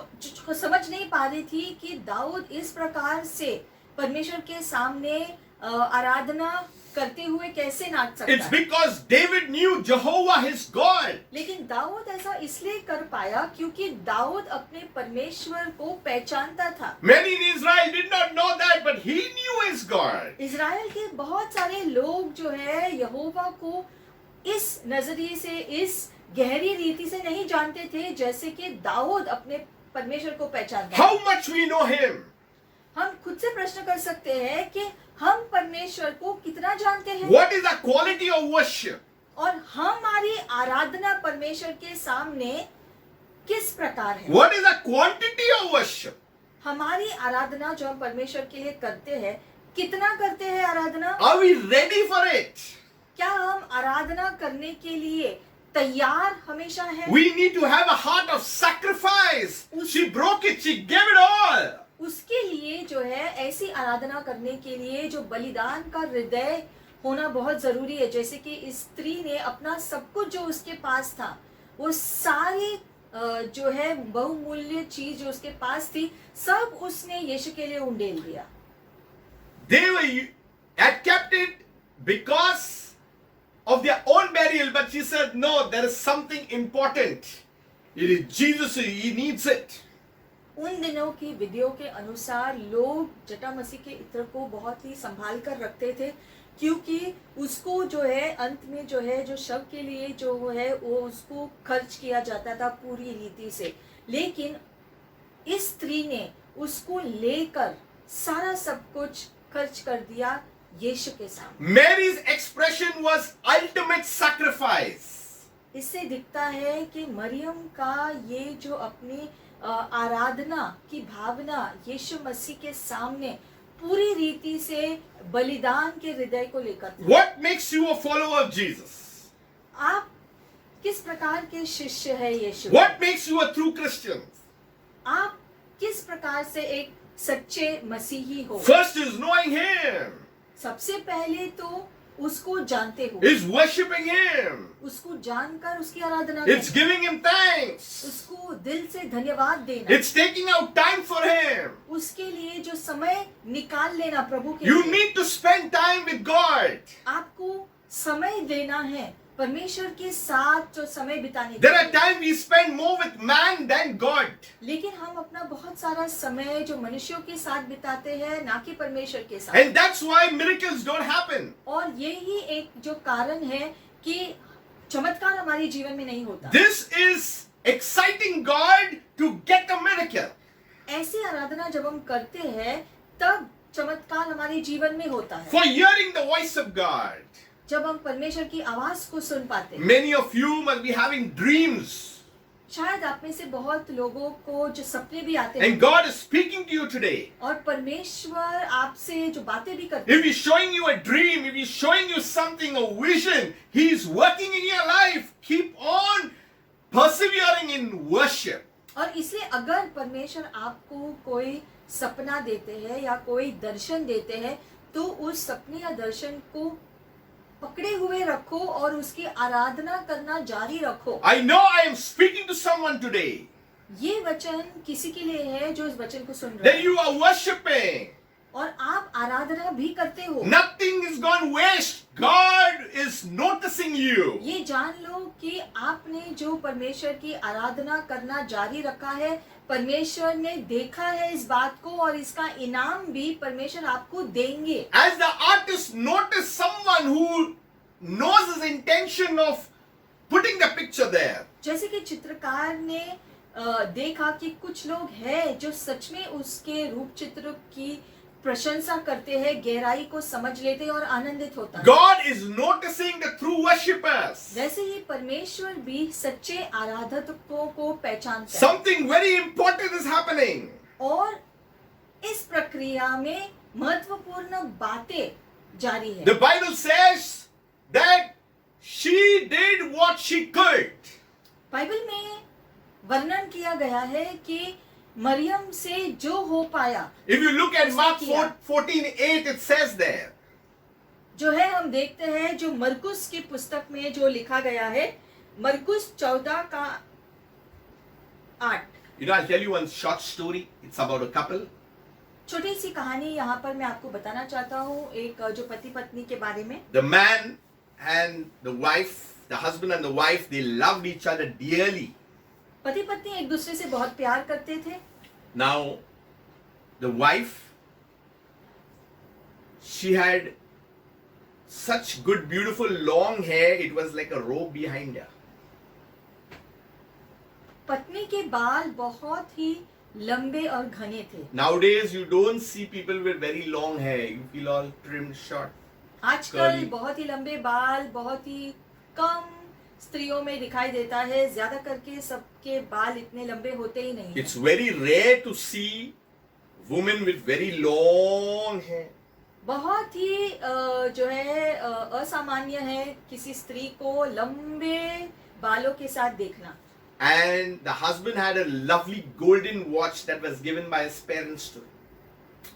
समझ नहीं पा रही थी कि दाऊद इस प्रकार से परमेश्वर के सामने आराधना करते हुए कैसे नाच सकता It's है. because David knew Jehovah his God. लेकिन दाऊद ऐसा इसलिए कर पाया क्योंकि दाऊद अपने परमेश्वर को पहचानता था. Many in Israel did not know that, but he knew his God. Israel के बहुत सारे लोग जो है यहोवा को इस नजरिए से, इस गहरी रीति से नहीं जानते थे जैसे कि दाऊद अपने परमेश्वर को पहचानता. How much we know him. हम खुद से प्रश्न कर सकते हैं कि हम परमेश्वर को कितना जानते हैं What is the quality of worship? और हमारी आराधना परमेश्वर के सामने किस प्रकार है। What is the quantity of worship? हमारी आराधना जो हम परमेश्वर के लिए करते हैं, कितना करते हैं आराधना। Are we ready for it? क्या हम आराधना करने के लिए तैयार हमेशा है। We need to have a heart of sacrifice. She broke it, she gave it all. उसके लिए जो है ऐसी आराधना करने के लिए जो बलिदान का हृदय होना बहुत जरूरी है। जैसे कि इस स्त्री ने अपना सब कुछ जो उसके पास था, वो सारी जो है बहुमूल्य चीज जो उसके पास थी, सब उसने यीशु के लिए उंडेल दिया। They had kept it because of their own burial, but she said, no, there is something important. It is Jesus, he needs it. उन दिनों की विधियों के अनुसार लोग जटा मसीह के इत्र को बहुत ही संभाल कर रखते थे, क्योंकि उसको जो है अंत में जो है जो शव के लिए जो है वो उसको खर्च किया जाता था पूरी रीति से। लेकिन इस स्त्री ने उसको लेकर सारा सब कुछ खर्च कर दिया यीशु के सामने। Mary's expression was ultimate sacrifice. इससे दिखता है कि मरियम का ये जो अपनी आराधना की भावना यीशु मसीह के सामने पूरी रीति से बलिदान के हृदय को लेकर था। What makes you a follower of Jesus? आप किस प्रकार के शिष्य है यीशु? What makes you a true Christian? आप किस प्रकार से एक सच्चे मसीही हो? First is knowing him, सबसे पहले तो उसको जानते हो, is worshiping him, उसको जानकर उसकी आराधना it's करना, giving him thanks, उसको दिल से धन्यवाद देना, it's taking out time for him. उसके लिए जो समय निकाल लेना प्रभु के You लिए। need to spend time with God. आपको समय देना है परमेश्वर के साथ जो समय बिताने के There are लिए। times we spend more with man than God. लेकिन हम अपना बहुत सारा समय जो मनुष्यों के साथ बिताते हैं, ना कि परमेश्वर के साथ। And that's why miracles don't happen. और यही एक जो कारण है कि चमत्कार हमारे जीवन में नहीं होता। This is exciting God to get a miracle. ऐसी आराधना जब हम करते हैं तब चमत्कार हमारे जीवन में होता है, For hearing the voice of God. जब हम परमेश्वर की आवाज को सुन पाते हैं। Many of you must be having dreams. शायद आप में से बहुत लोगों को जो सपने भी आते हैं, And God is speaking to you today. और परमेश्वर आपसे जो बातें भी करते हैं। If He's showing you a dream, if He's showing you something, a vision, He's working in your life. Keep on persevering in worship. और इसलिए अगर परमेश्वर आपको कोई सपना देते हैं या कोई दर्शन देते हैं, तो उस सपने या दर्शन को पकड़े हुए रखो और उसकी आराधना करना जारी रखो। I know I am speaking to someone today ये वचन किसी के लिए है जो इस वचन को सुन रहे that हैं, you are worshiping. और आप आराधना भी करते हो। Nothing is gone waste. God is noticing you. ये जान लो कि आपने जो परमेश्वर की आराधना करना जारी रखा है, परमेश्वर ने देखा है इस बात को, और इसका इनाम भी परमेश्वर आपको देंगे। As the artist noticed someone who knows his intention of putting the picture there. जैसे कि चित्रकार ने देखा कि कुछ लोग हैं जो सच में उसके रूप चित्र की प्रशंसा करते हैं, गहराई को समझ लेते हैं और आनंदित होता है। God is noticing the true worshippers. वैसे ही परमेश्वर भी सच्चे आराधकों को पहचानता है। Something very important is happening. और इस प्रक्रिया में महत्वपूर्ण बातें जारी है। The Bible says that she did what she could. Bible में वर्णन किया गया है कि मरियम से जो हो पाया, If you look at Mark किया। 14:8, it says there. जो है हम देखते हैं जो मरकुस की पुस्तक में जो लिखा गया है, मरकुस 14 का 8। You know, I'll tell you one short story. It's about a couple. छोटी सी कहानी यहाँ पर मैं आपको बताना चाहता हूँ, एक जो पति पत्नी के बारे में। The man and the wife, the husband and the wife, they loved each other dearly. पति पत्नी एक दूसरे से बहुत प्यार करते थे। Now, the wife, she had such good, beautiful, long hair. It was like a robe behind her. पत्नी के बाल बहुत ही लंबे और घने थे। Nowadays, you don't see people with very long hair. You feel all trimmed short. आजकल Curly. बहुत ही लंबे बाल बहुत ही कम स्त्रियों में दिखाई देता है। ज्यादा करके सबके बाल इतने लंबे होते ही नहीं It's हैं। very rare to see women with very long hair. बहुत ही जो है असामान्य है किसी स्त्री को लंबे बालों के साथ देखना। And the husband had a lovely golden watch that was given by his parents to him.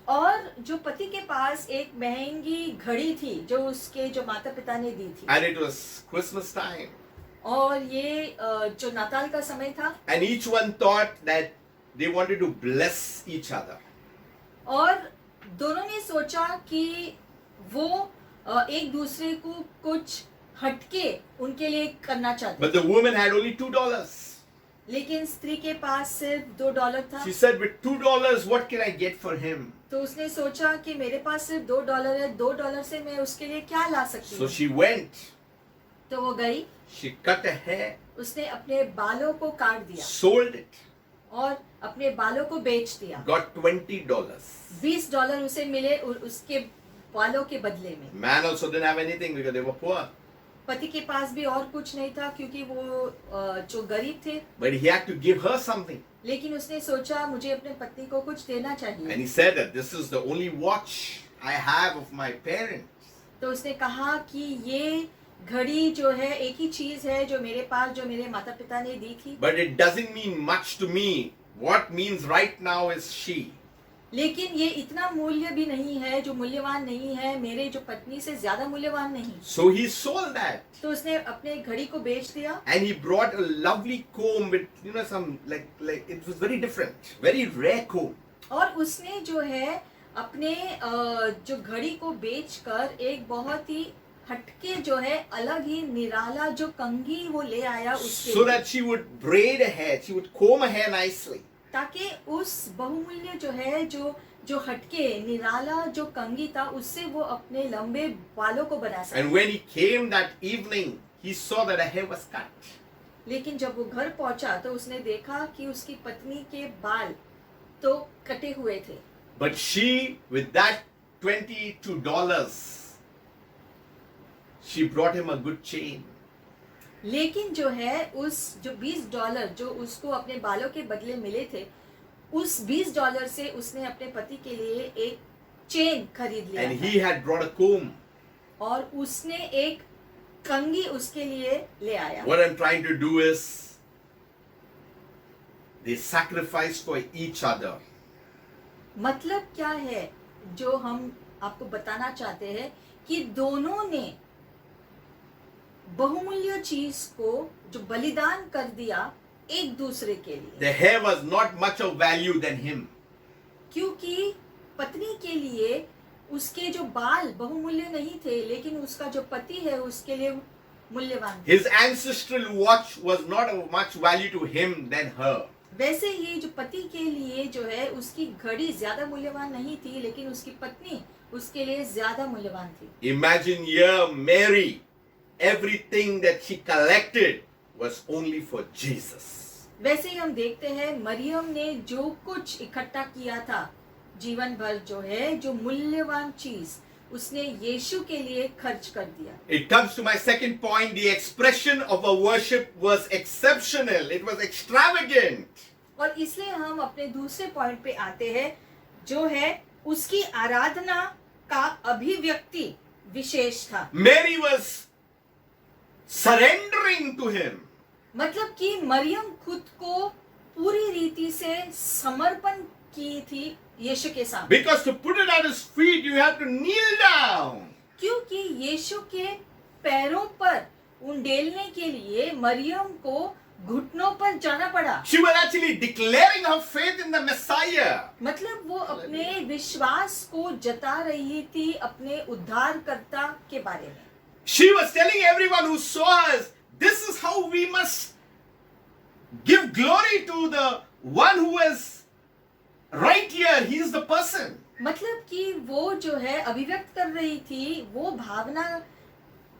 और जो पति के पास एक महंगी घड़ी थी जो उसके जो माता पिता ने दी थी। And it was Christmas time. और ये जो नाताल का समय था। And each one thought that they wanted to bless each other. और दोनों ने सोचा कि वो एक दूसरे को कुछ हटके उनके लिए करना चाहते। But the woman had only $2. लेकिन स्त्री के पास सिर्फ $2 था। She said, with $2, what can I get for him? तो उसने सोचा कि मेरे पास सिर्फ $2 है, $2 से मैं उसके लिए क्या ला सकती So हूँ। she went. तो वो गई, She cut her hair, उसने अपने बालों को काट दिया sold it, और अपने बालों को बेच दिया। got $20. $20 उसे मिले उसके बालों के बदले में। Man also didn't have anything because they were poor. पति के पास भी और कुछ नहीं था क्योंकि वो जो गरीब थे। But he had to give her something. लेकिन उसने सोचा मुझे अपने पत्नी को कुछ देना And चाहिए। he said that this is the only watch I have of my parents. तो उसने कहा कि ये घड़ी जो है एक ही चीज है जो मेरे पास जो मेरे माता पिता ने दी थी। But it doesn't mean much to me. What means right now is she. लेकिन ये इतना मूल्य भी नहीं है जो मूल्यवान नहीं है, मेरे जो पत्नी से ज्यादा मूल्यवान नहीं। So he sold that. तो उसने अपने घड़ी को बेच दिया And he brought a lovely comb with, some, like it was very different. Very rare comb. और उसने जो है अपने जो घड़ी को बेचकर एक बहुत ही हटके जो है अलग ही निराला जो कंघी वो ले आया उसके So लिए। that she would braid her hair. She would comb her hair nicely. ताकि उस बहुमूल्य जो है जो हटके निराला जो कंघी था उससे वो अपने लंबे बालों को बना सके। And when he came that evening, he saw that her hair was cut. लेकिन जब वो घर पहुंचा तो उसने देखा कि उसकी पत्नी के बाल तो कटे हुए थे। But she, with that $22, she brought him a good chain. लेकिन जो है उस जो $20 जो उसको अपने बालों के बदले मिले थे, उस $20 से उसने अपने पति के लिए एक चेन खरीद लिया And था। he had brought a comb. और उसने एक कंघी उसके लिए ले आया। What I'm trying to do is, they sacrificed for each other. मतलब क्या है जो हम आपको बताना चाहते हैं कि दोनों ने बहुमूल्य चीज को जो बलिदान कर दिया एक दूसरे के लिए। The hair was not much of value than him. क्योंकि पत्नी के लिए उसके जो बाल बहुमूल्य नहीं थे, लेकिन उसका जो पति है उसके लिए मूल्यवान थे। His ancestral watch was not of much value to him than her. वैसे ही जो पति के लिए जो है उसकी घड़ी ज्यादा मूल्यवान नहीं थी, लेकिन उसकी पत्नी उसके लिए ज्यादा मूल्यवान थी। Imagine here Mary, everything that she collected was only for Jesus. वैसे ही हम देखते हैं मरियम ने जो कुछ इकट्ठा किया था जीवन भर जो है जो मूल्यवान चीज उसने यीशु के लिए खर्च कर दिया। It comes to my second point. The expression of a worship was exceptional. It was extravagant. और इसलिए हम अपने दूसरे पॉइंट पे आते हैं जो है उसकी आराधना का अभिव्यक्ति विशेष था। Mary was surrendering to him. मतलब कि मरियम खुद को पूरी रीति से समर्पण की थी यीशु के सामने। Because to put it at his feet, you have to kneel down. क्योंकि यीशु के पैरों पर उंडेलने के लिए मरियम को घुटनों पर जाना पड़ा। She was actually declaring her faith in the Messiah. मतलब वो अपने विश्वास को जता रही थी अपने उद्धारकर्ता के बारे में। She was telling everyone who saw us, this is how we must give glory to the one who is right here. He is the person. मतलब कि वो जो है अभिव्यक्त कर रही थी, वो भावना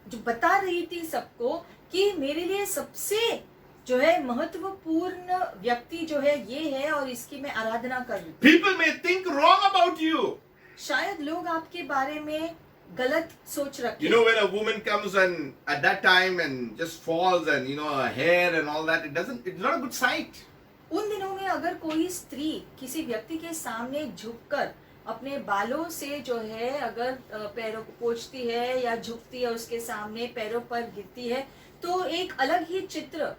जो बता रही थी सबको कि मेरे लिए सबसे जो है महत्वपूर्ण व्यक्ति जो है ये है और इसकी मैं आराधना करूं। People may think wrong about you. शायद लोग आपके बारे में गलत सोच You रखें। know, when a woman comes and at that time and just falls and you know her hair and all that, it's not a good sight. उन दिनों में अगर कोई स्त्री किसी व्यक्ति के सामने झुककर अपने बालों से जो है अगर पैरों को पोंछती है या झुकती है उसके सामने पैरों पर गिरती है तो एक अलग ही चित्र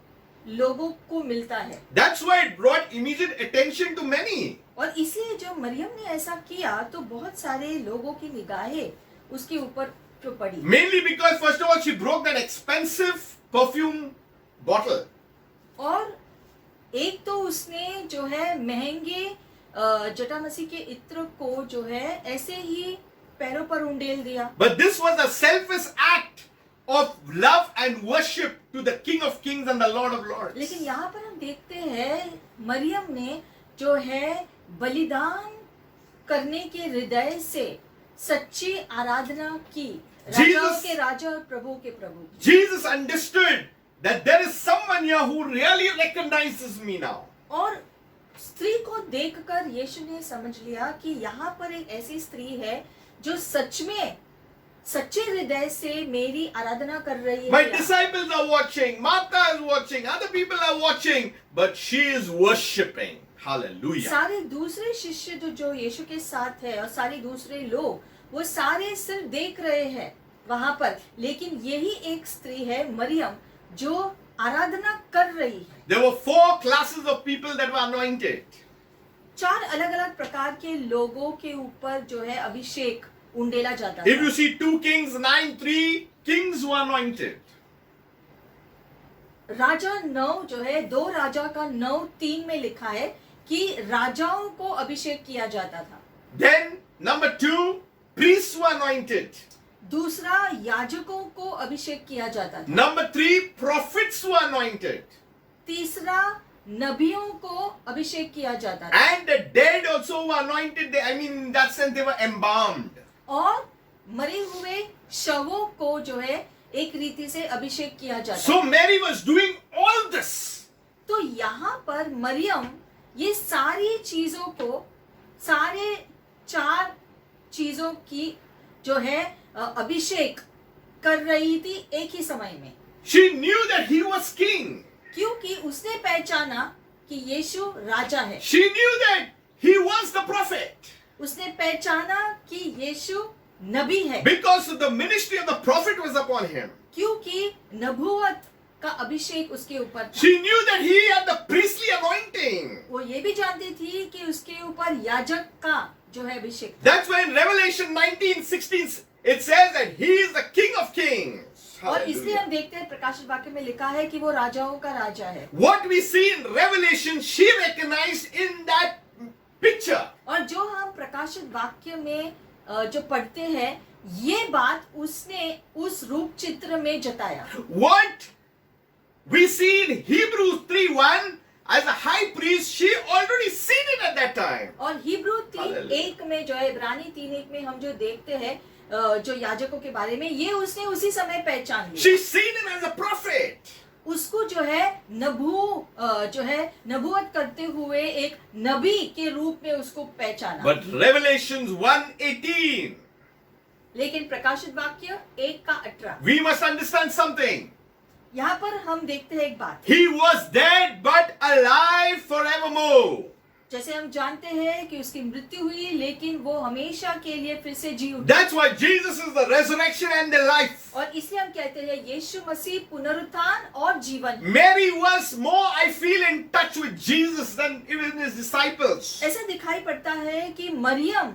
लोगों को मिलता है। That's why it brought immediate attention to many. और इसलिए जो मरियम ने ऐसा किया तो बहुत सारे लोगों की निगाहें उसके ऊपर जो पड़ी। Mainly because first of all she broke that expensive perfume bottle. और एक तो उसने जो है महंगे जटामसी के इत्र को जो है ऐसे ही पैरों पर उंडेल दिया। But this was a selfless act of love and worship to the King of Kings and the Lord of Lords. लेकिन यहाँ पर हम देखते हैं मरियम ने जो है बलिदान करने के हृदय से सच्ची आराधना की, राजाओं के राजा और प्रभु के प्रभु की। Jesus understood that there is someone here who really recognizes me now. और स्त्री को देखकर यीशु ने समझ लिया कि यहाँ पर एक ऐसी स्त्री है जो सच में सच्चे हृदय से मेरी आराधना कर रही My है। disciples are watching, Martha is watching, other people are watching, but she is worshipping. Hallelujah. सारे दूसरे शिष्य जो यीशु के साथ है और सारे दूसरे लोग वो सारे सिर्फ देख रहे हैं वहां पर, लेकिन यही एक स्त्री है मरियम जो आराधना कर रही है। There were 4 classes of people that were anointed. 4 अलग अलग प्रकार के लोगों के ऊपर जो है अभिषेक उंडेला जाता है। If you see 2 Kings 9:3, kings were anointed. राजा 9 जो है 2 राजा का 9:3 में लिखा है कि राजाओं को अभिषेक किया जाता था। Then number 2, priests were anointed. दूसरा याजकों को अभिषेक किया जाता था। Number 3, prophets were anointed. तीसरा नबियों को अभिषेक किया जाता था। And the dead also were anointed. I mean, in that sense, they were embalmed. और मरे हुए शवों को जो है एक रीति से अभिषेक किया जाता So है। Mary was doing all this. तो यहाँ पर मरियम ये सारी चीजों को, सारे 4 चीजों की जो है अभिषेक कर रही थी एक ही समय में, She knew that he was king. क्योंकि उसने पहचाना कि यीशु राजा है। She knew that he was the prophet. उसने पहचाना कि यीशु नबी है, Because the ministry of the prophet was upon him. क्योंकि नबूवत का अभिषेक उसके ऊपर था। She knew that he had the priestly anointing. वो ये भी जानती थी कि उसके ऊपर याजक का जो है अभिषेक था। That's why in Revelation 19:16 it says that he is the King of Kings. और इसलिए Hallelujah. हम देखते हैं प्रकाशित वाक्य में लिखा है कि वो राजाओं का राजा है। What we see in Revelation, she recognized in that picture. और जो हम प्रकाशित वाक्य में जो पढ़ते हैं ये बात उसने उस रूप चित्र में जताया। What we see in Hebrews 3:1 as a high priest, she already seen it at that time. और हिब्रू Hallelujah. 3:1 में जो है, इब्रानी 3:1 में हम जो देखते हैं जो याजकों के बारे में, ये उसने उसी समय पहचान लिया। She seen him as a prophet. उसको जो है नबूवत करते हुए एक नबी के रूप में उसको पहचाना। But Revelations 1:18, लेकिन प्रकाशित वाक्य 1:18 we must understand something. यहाँ पर हम देखते हैं एक बात, He was dead but alive forevermore. जैसे हम जानते हैं कि उसकी मृत्यु हुई लेकिन वो हमेशा के लिए फिर से जी उठा। That's why Jesus is the resurrection and the life. और इसलिए हम कहते हैं यीशु मसीह पुनरुत्थान और जीवन है। Mary was more, I feel, in touch with Jesus than even his disciples. ऐसा दिखाई पड़ता है कि मरियम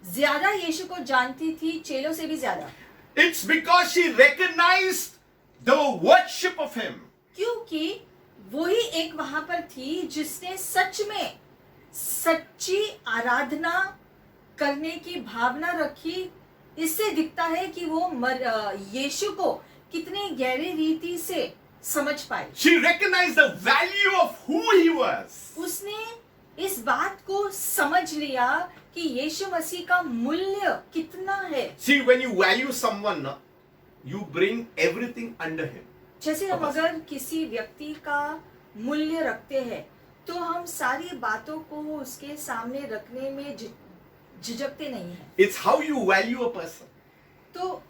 ज्यादा यीशु को जानती थी चेलों से भी ज्यादा, It's because she recognized the worship of him. क्योंकि वही एक वहां पर थी जिसने सच में सच्ची आराधना करने की भावना रखी। इससे दिखता है कि वो यीशु को कितने गहरे रीति से समझ पाई। She recognized the value of who he was. उसने इस बात को समझ लिया कि यीशु मसीह का मूल्य कितना है। See, when you value someone, you bring everything under him. जैसे हम अगर किसी व्यक्ति का मूल्य रखते हैं तो हम सारी बातों को उसके सामने रखने में झिझकते नहीं हैं। It's how you value a person. तो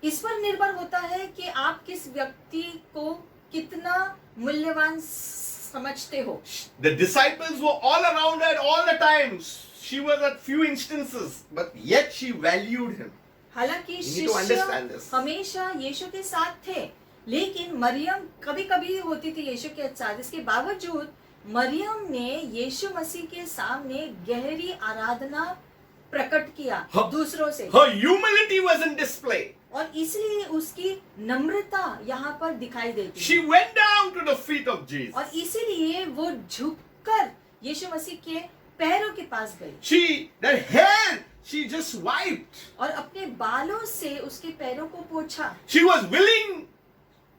इस पर निर्भर होता है कि आप किस व्यक्ति को कितना मूल्यवान समझते हो। The disciples were all around her all the time. She was at few instances, but yet she valued him. हालांकि You need to शिष्य understand this. हमेशा यीशु के साथ थे, लेकिन मरियम कभी कभी होती थी यीशु के साथ। इसके बावजूद मरियम ने यीशु मसीह के सामने गहरी आराधना प्रकट किया हाँ। दूसरों से, Her humility was in display. और इसलिए उसकी नम्रता यहाँ पर दिखाई देती She है। went down to the feet of Jesus. और इसीलिए वो झुककर यीशु मसीह के पैरों के पास गई That hair, she just wiped. और अपने बालों से उसके पैरों को पोंछा। She was willing.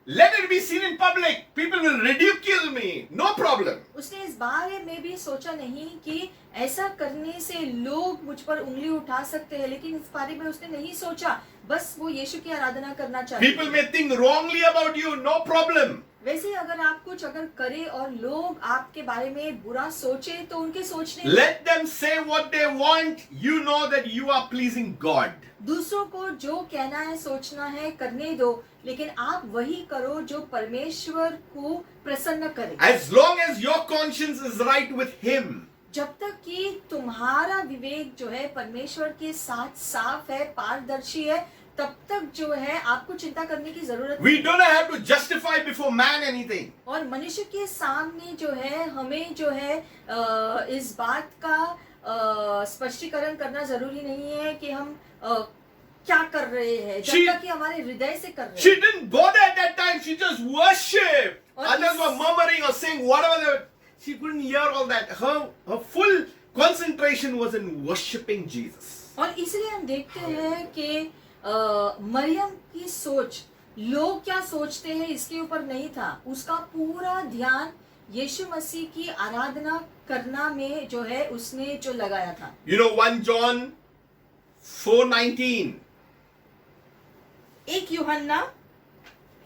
Let it be seen in public. People will ridicule me. No problem. उसने इस बारे में भी सोचा नहीं कि ऐसा करने से लोग मुझ पर उंगली उठा सकते हैं, लेकिन इस बारे में उसने नहीं सोचा। बस वो यीशु की आराधना करना चाहती People may think wrongly about you. No problem. वैसे अगर आप कुछ अगर करें और लोग आपके बारे में बुरा सोचे तो उनके सोचने Let them say what they want. You know that you are pleasing God. दूसरों को जो कहना है सोचना है करने दो, लेकिन आप वही करो जो परमेश्वर को प्रसन्न करे। As long as your conscience is right with Him. जब तक कि तुम्हारा विवेक जो है परमेश्वर के साथ साफ है, पारदर्शी है, तब तक जो है आपको चिंता करने की जरूरत We नहीं। don't have to justify before man anything. और मनुष्य के सामने जो है हमें जो है इस बात का स्पष्टीकरण करना जरूरी नहीं है कि हम क्या कर रहे हैं, जब She- तक कि हमारे हृदय से कर रहे She हैं। didn't bother at that time. She just worshipped. Or Others is- were murmuring or saying whatever. She couldn't hear all that. Her full concentration was in worshipping Jesus. और इसलिए हम देखते हैं कि मरियम की सोच लोग क्या सोचते हैं इसके ऊपर नहीं था। उसका पूरा ध्यान यीशु मसीह की आराधना करना में जो है उसने जो लगाया था। You know 1 John 4:19. 1 यूहन्ना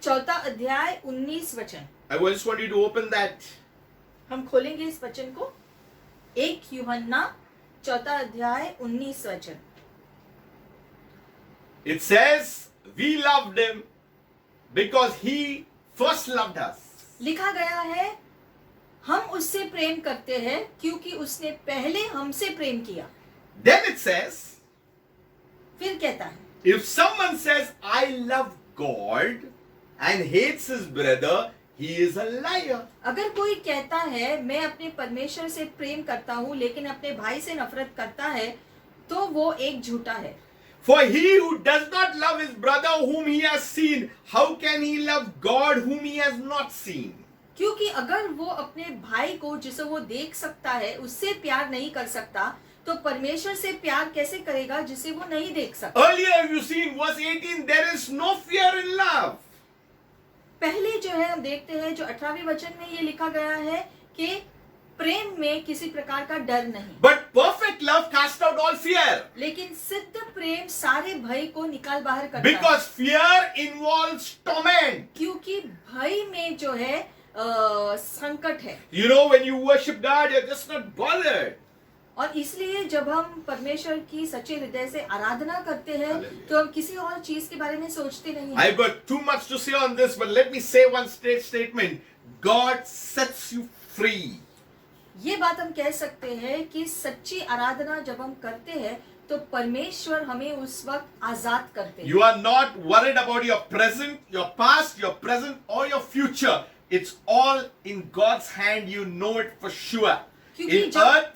4 अध्याय 19 वचन। I just want you to open that. हम खोलेंगे इस वचन को। 1 यूहन्ना 4 अध्याय 19 वचन। It says, we loved him because he first loved us. लिखा गया है हम उससे प्रेम करते हैं क्योंकि उसने पहले हमसे प्रेम किया। Then it says, फिर कहता है if someone says, I love God and hates his brother, he is a liar. अगर कोई कहता है मैं अपने परमेश्वर से प्रेम करता हूँ लेकिन अपने भाई से नफरत करता है तो वो एक झूठा है। For he who does not love his brother whom he has seen, how can he love God whom he has not seen? क्योंकि अगर वो अपने भाई को जिसे वो देख सकता है उससे प्यार नहीं कर सकता तो परमेश्वर से प्यार कैसे करेगा जिसे वो नहीं देख सकता। Earlier you see in verse 18, there is no fear in love. पहले जो है हम देखते हैं जो 18वें वचन में ये लिखा गया है कि प्रेम में किसी प्रकार का डर नहीं, But perfect love casts out all fear. लेकिन सिद्ध प्रेम सारे भय को निकाल बाहर करता है। Because fear involves torment. क्योंकि भय में जो है संकट है। You know, when you worship God, you're just not bothered. और इसलिए जब हम परमेश्वर की सच्चे हृदय से आराधना करते हैं Hallelujah. तो हम किसी और चीज के बारे में सोचते नहीं हैं। I've got too much to say on this, but let me say one statement. God sets you free. ये बात हम कह सकते हैं कि सच्ची आराधना जब हम करते हैं तो परमेश्वर हमें उस वक्त आजाद करते हैं। You are not worried about your present, your past, your present, or your future. It's all in God's hand. You know it for sure. क्योंकि In जब- earth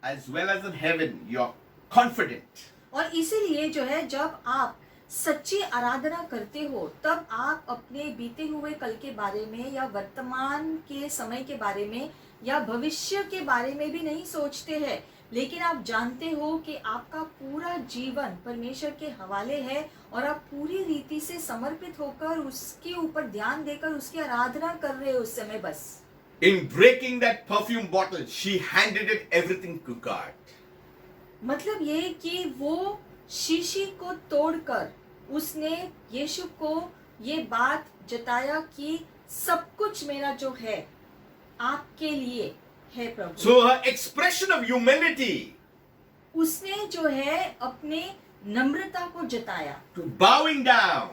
as well as in heaven, you're confident. और इसीलिए जो है जब आप सच्ची आराधना करते हो तब आप अपने बीते हुए कल के बारे में या वर्तमान के समय के बारे में या भविष्य के बारे में भी नहीं सोचते हैं, लेकिन आप जानते हो कि आपका पूरा जीवन परमेश्वर के हवाले है और आप पूरी रीति से समर्पित होकर उसके ऊपर ध्यान देकर उसकी आराधना कर रहे हो उस समय। बस In breaking that perfume bottle, she handed it everything to God. मतलब ये कि वो शीशी को तोड़कर उसने यीशु को ये बात जताया कि सब कुछ मेरा जो है आपके लिए है प्रभु। So her expression of humility, उसने जो है अपने नम्रता को जताया, to bowing down,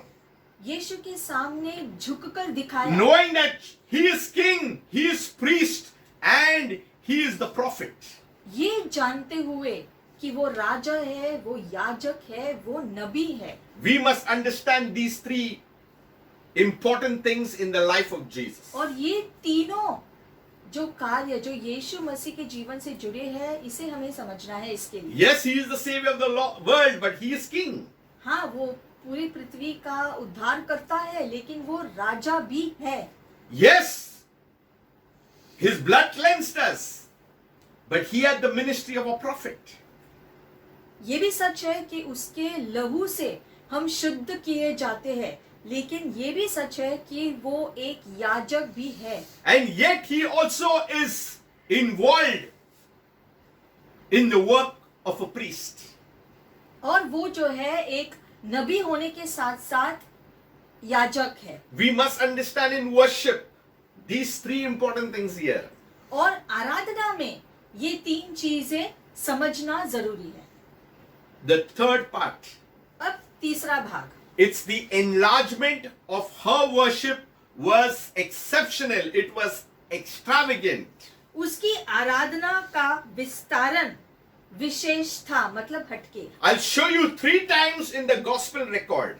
यीशु के सामने झुककर दिखाया, knowing that he is king, he is priest, and he is the prophet. ये जानते हुए कि वो राजा है, वो याजक है, वो नबी है। We must understand these three important things in the life of Jesus. और ये तीनों जो कार्य जो यीशु मसीह के जीवन से जुड़े हैं, इसे हमें समझना है इसके लिए। Yes, he is the savior of the world, but he is king. हाँ, वो पूरी पृथ्वी का उद्धार करता है, लेकिन वो राजा भी है। Yes, his blood cleansed us, but he had the ministry of a prophet. ये भी सच है कि उसके लहू से हम शुद्ध किए जाते हैं, लेकिन ये भी सच है कि वो एक याजक भी है। And yet he also is involved in the work of a priest. और वो जो है एक नबी होने के साथ साथ याजक है। We must understand in worship these three important things here. और आराधना में ये तीन चीजें समझना जरूरी है। The third part, अब तीसरा भाग, it's the enlargement of her worship was exceptional. It was extravagant. उसकी आराधना का विस्तारण विशेष था, मतलब हटके। I'll show you 3 times in the gospel record.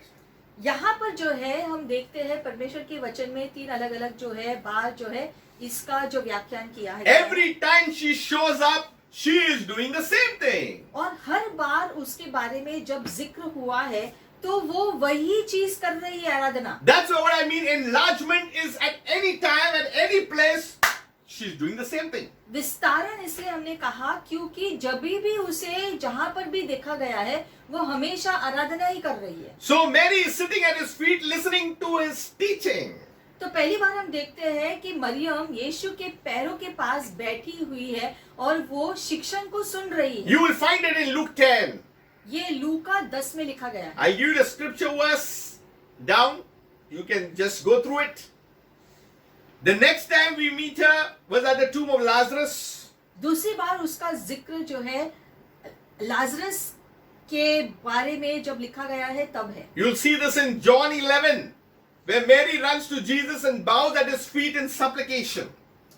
यहाँ पर जो है हम देखते हैं परमेश्वर के वचन में 3 अलग अलग जो है बार जो है इसका जो व्याख्यान किया है। Every time she shows up, she is doing the same thing. और हर बार उसके बारे में जब जिक्र हुआ है तो वो वही चीज कर रही है, आराधना। That's what I mean. Enlargement is at any time, at any place, she's doing the same thing. विस्तारण इसलिए हमने कहा क्योंकि जब भी उसे जहां पर भी देखा गया है वो हमेशा आराधना ही कर रही है। So Mary is sitting at his feet listening to his teaching. तो पहली बार हम देखते हैं कि मरियम यीशु के पैरों के पास बैठी हुई है और वो शिक्षण को सुन रही है। You will find it in Luke 10. ये लूका 10 में लिखा गया है। I give you the scripture verse down. You can just go through it. The next time we meet her was at the tomb of Lazarus. दूसरी बार उसका जिक्र जो है लाजरस के बारे में जब लिखा गया है तब है। You'll see this in John 11, where Mary runs to Jesus and bows at his feet in supplication.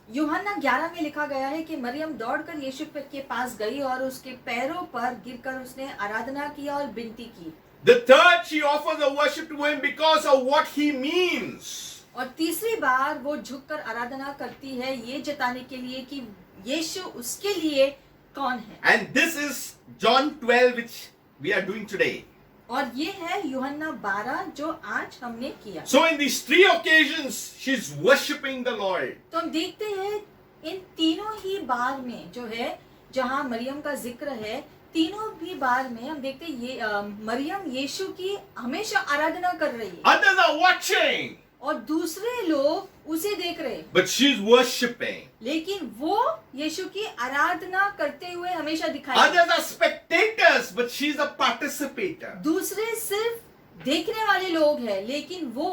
यूहन्ना 11 में लिखा गया है कि मरियम दौड़कर यीशु के पास गई और उसके पैरों पर गिरकर उसने आराधना की और विनती की। The third, she offers a worship to him because of what he means. और तीसरी बार वो झुककर आराधना करती है ये जताने के लिए कि यीशु उसके लिए कौन है। And this is John 12, which we are doing today. और ये है यूहन्ना 12 जो आज हमने किया। So in these 3 occasions, she's worshipping the Lord. तो हम देखते हैं इन तीनों ही बार में जो है जहाँ मरियम का जिक्र है, तीनों भी बार में हम देखते हैं ये मरियम यीशु की हमेशा आराधना कर रही है Others are watching, और दूसरे लोग उसे देख रहे हैं, but she's worshipping. लेकिन वो यीशु की आराधना करते हुए हमेशा दिखाई। Others are spectators, but she's a participator. दूसरे सिर्फ देखने वाले लोग हैं, लेकिन वो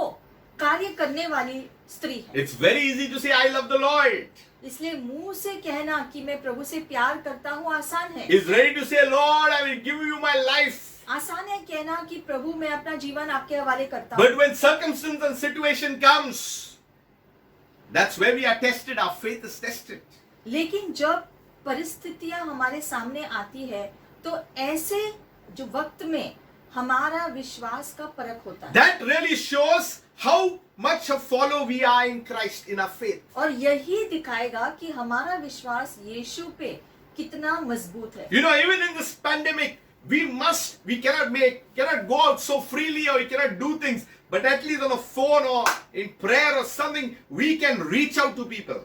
कार्य करने वाली स्त्री है। It's very easy to say, I love the Lord. इसलिए मुंह से कहना कि मैं प्रभु से प्यार करता हूँ आसान है। Is ready to say, Lord, I will give you my life. आसान है कहना कि प्रभु मैं अपना जीवन आपके हवाले करता हूँ। But when circumstance and situation comes, that's where we are tested. Our faith is tested. लेकिन जब परिस्थितियां हमारे सामने आती है तो ऐसे जो वक्त में हमारा विश्वास का परख होता है। That really shows how much a follower we are in Christ in our faith. और यही दिखाएगा कि हमारा विश्वास यीशु पे कितना मजबूत है। You know, even in this pandemic, we cannot go out so freely, or we cannot do things, but at least on a phone or in prayer or something, we can reach out to people.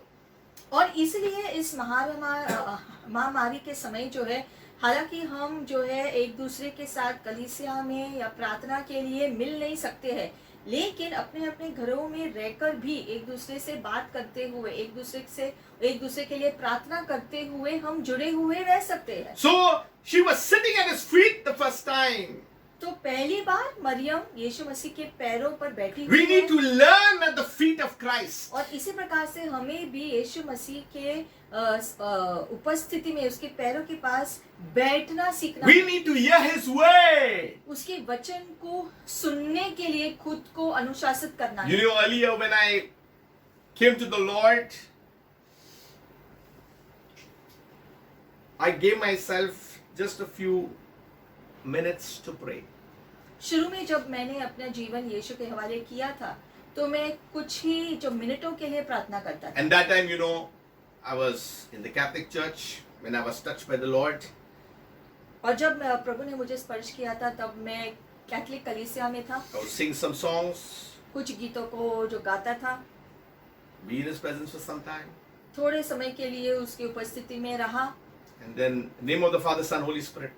और इसलिए इस महामारी के समय जो है, हालांकि हम जो है एक दूसरे के साथ कलीसिया में या प्रार्थना के लिए मिल नहीं सकते हैं, लेकिन अपने अपने घरों में रहकर भी एक दूसरे से बात करते हुए, एक दूसरे के लिए प्रार्थना करते हुए हम जुड़े हुए रह सकते हैं। So she was sitting at his feet the first time. तो पहली बार मरियम यीशु मसीह के पैरों पर बैठी We हुई need है to learn at the feet of Christ. और इसी प्रकार से हमें भी यीशु मसीह के उपस्थिति में उसके पैरों के पास बैठना सीखना We है। need to hear His word. उसके वचन को सुनने के लिए खुद को अनुशासित करना You है। know, earlier when I came to the Lord, I gave myself just a few minutes to pray. शुरू में जब मैंने अपना जीवन यीशु के हवाले किया था तो मैं कुछ ही जो मिनटों के लिए प्रार्थना करता था। And that time, you know, I was in the Catholic Church when I was touched by the Lord. और जब प्रभु ने मुझे स्पर्श किया था तब मैं कैथलिक कलीसिया में था। I would sing some songs, कुछ गीतों को जो गाता था, be in His presence for some time, थोड़े समय के लिए उसकी उपस्थिति में रहा and then name of the Father, Son, Holy Spirit.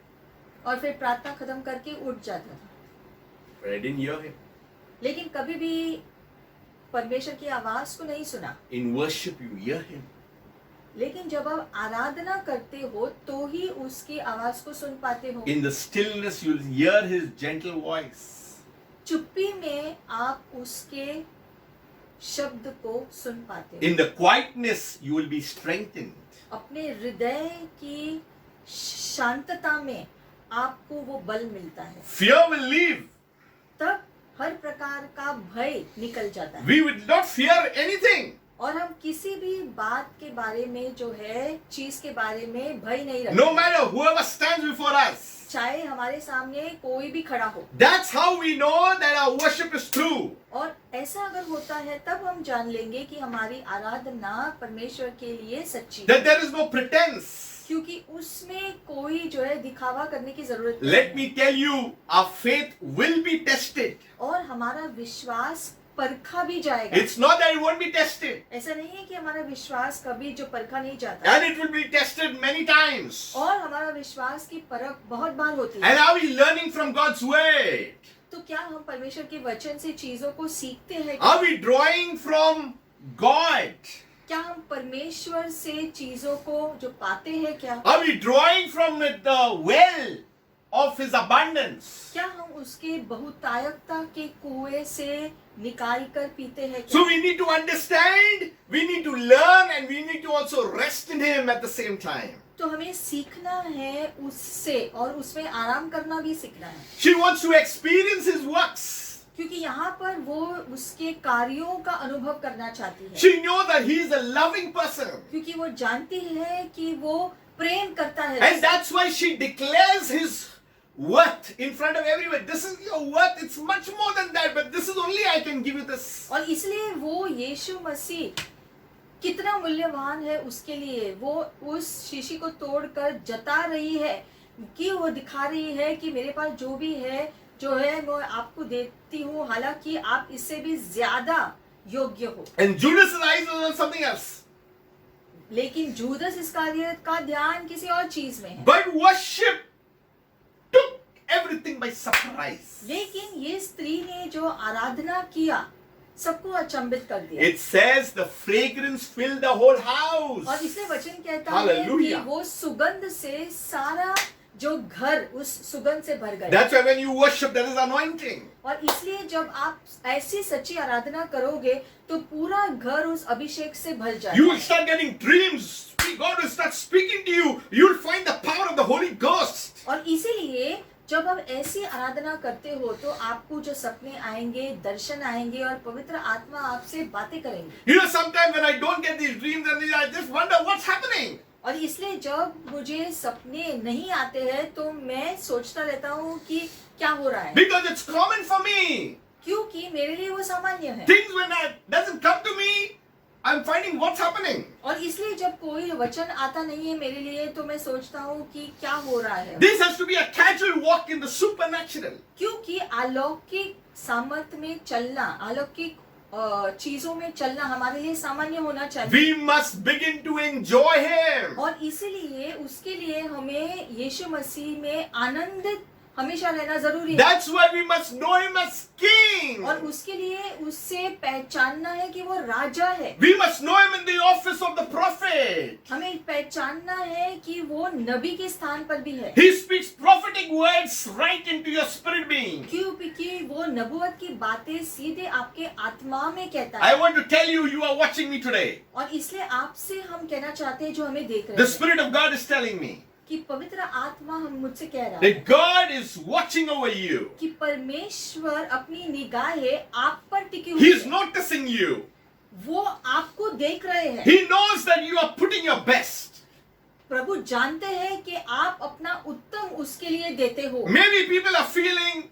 और फिर प्रार्थना खत्म करके उठ जाता था। But I didn't hear Him. लेकिन कभी भी परमेश्वर की आवाज को नहीं सुना। In worship, you hear Him. लेकिन जब आप आराधना करते हो तो ही उसकी आवाज को सुन पाते हो। In the stillness, you'll hear His gentle voice. चुप्पी में आप उसके शब्द को सुन पाते हो। In the quietness, you will be strengthened. अपने हृदय की शांतता में आपको वो बल मिलता है। Fear will leave. तब हर प्रकार का भय निकल जाता है We would not fear anything. और हम किसी भी बात के बारे में जो है चीज के बारे में भय नहीं रखते। No matter whoever stands before us. चाहे हमारे सामने कोई भी खड़ा हो। That's how we know that our worship is true. और ऐसा अगर होता है तब हम जान लेंगे कि हमारी आराधना परमेश्वर के लिए सच्ची है। That there is no pretense. क्योंकि उसमें कोई जो है दिखावा करने की जरूरत नहीं Let है। me tell you, our faith will be tested. और हमारा विश्वास परखा भी जाएगा। It's not that it won't be tested. ऐसा नहीं है कि हमारा विश्वास कभी जो परखा नहीं जाता। And it will be tested many times. और हमारा विश्वास की परख बहुत बार होती है। And are we learning from God's word? तो क्या हम परमेश्वर के वचन से चीजों को सीखते हैं? Are we drawing from God? क्या हम परमेश्वर से चीजों को जो पाते हैं क्या? Are we drawing from the well of His abundance? क्या हम उसके बहुतायकता के कुएं से निकाल कर पीते हैं क्या? So we need to understand, we need to learn, and we need to also rest in Him at the same time. तो हमें सीखना है उससे और उसमें आराम करना भी सीखना है। She wants to experience His works. क्योंकि यहाँ पर वो उसके कार्यों का अनुभव करना चाहती है। She knows that He is a loving person. क्योंकि वो जानती है कि वो प्रेम करता है। And that's why she declares His worth in front of everyone. This is your worth. It's much more than that, but this is only I can give you this. और इसलिए वो यीशु मसीह कितना मूल्यवान है उसके लिए वो उस शीशी को तोड़कर जता रही है कि वो दिखा रही है कि मेरे पास जो भी है जो है वो आपको देती हूँ, हालांकि आप इससे भी ज्यादा योग्य हो। And Judas' eyes was on something else. लेकिन जूदस इस्करियोत का ध्यान किसी और चीज में है। But worship took everything by surprise. लेकिन ये स्त्री ने जो आराधना किया सबको अचंभित कर दिया। It says the fragrance filled the whole house. और इसलिए वचन कहता है Hallelujah. कि वो सुगंध से सारा जो घर उस सुगंध से भर गया। That's why when you worship, there is anointing. और इसलिए जब आप ऐसी सच्ची आराधना करोगे तो पूरा घर उस अभिषेक से भर You जाएगा। will start getting dreams. God will start speaking to you. You will find the power of the Holy Ghost. और इसीलिए जब आप ऐसी आराधना करते हो तो आपको जो सपने आएंगे, दर्शन आएंगे और पवित्र आत्मा आपसे बातें करेंगे। You know, sometimes when I don't get these dreams and I just wonder what's happening. और इसलिए जब मुझे सपने नहीं आते हैं तो मैं सोचता रहता हूँ कि क्या हो रहा है, Because it's common for me. क्योंकि मेरे लिए वो सामान्य है। Things when that doesn't come to me, I'm finding what's happening. और इसलिए जब कोई वचन आता नहीं है मेरे लिए तो मैं सोचता हूँ कि क्या हो रहा है, This has to be a casual walk in the supernatural. क्योंकि अलौकिक सामर्थ में चलना, अलौकिक चीजों में चलना हमारे लिए सामान्य होना चाहिए। We must begin to enjoy Him. और इसीलिए उसके लिए हमें यीशु मसीह में आनंदित हमेशा रहना जरूरी है। That's why we must know Him as King. और उसके लिए उससे पहचानना है कि वो राजा है। We must know Him in the office of the prophet. हमें पहचानना है कि वो नबी के स्थान पर भी है। He speaks prophetic words right into your spirit being. क्योंकि वो नबूवत की बातें सीधे आपके आत्मा में कहता I है। want to tell you, you are watching me today. और इसलिए आपसे हम कहना चाहते हैं जो हमें देख The रहे हैं Spirit of God is telling me कि पवित्र आत्मा हम मुझसे कह रहा है that God is watching over you. कि परमेश्वर अपनी निगाहें आप पर टिकी He हुई is है। noticing you. वो आपको देख रहे हैं। He knows that you are putting your best. प्रभु जानते हैं कि आप अपना उत्तम उसके लिए देते हो। Maybe people are feeling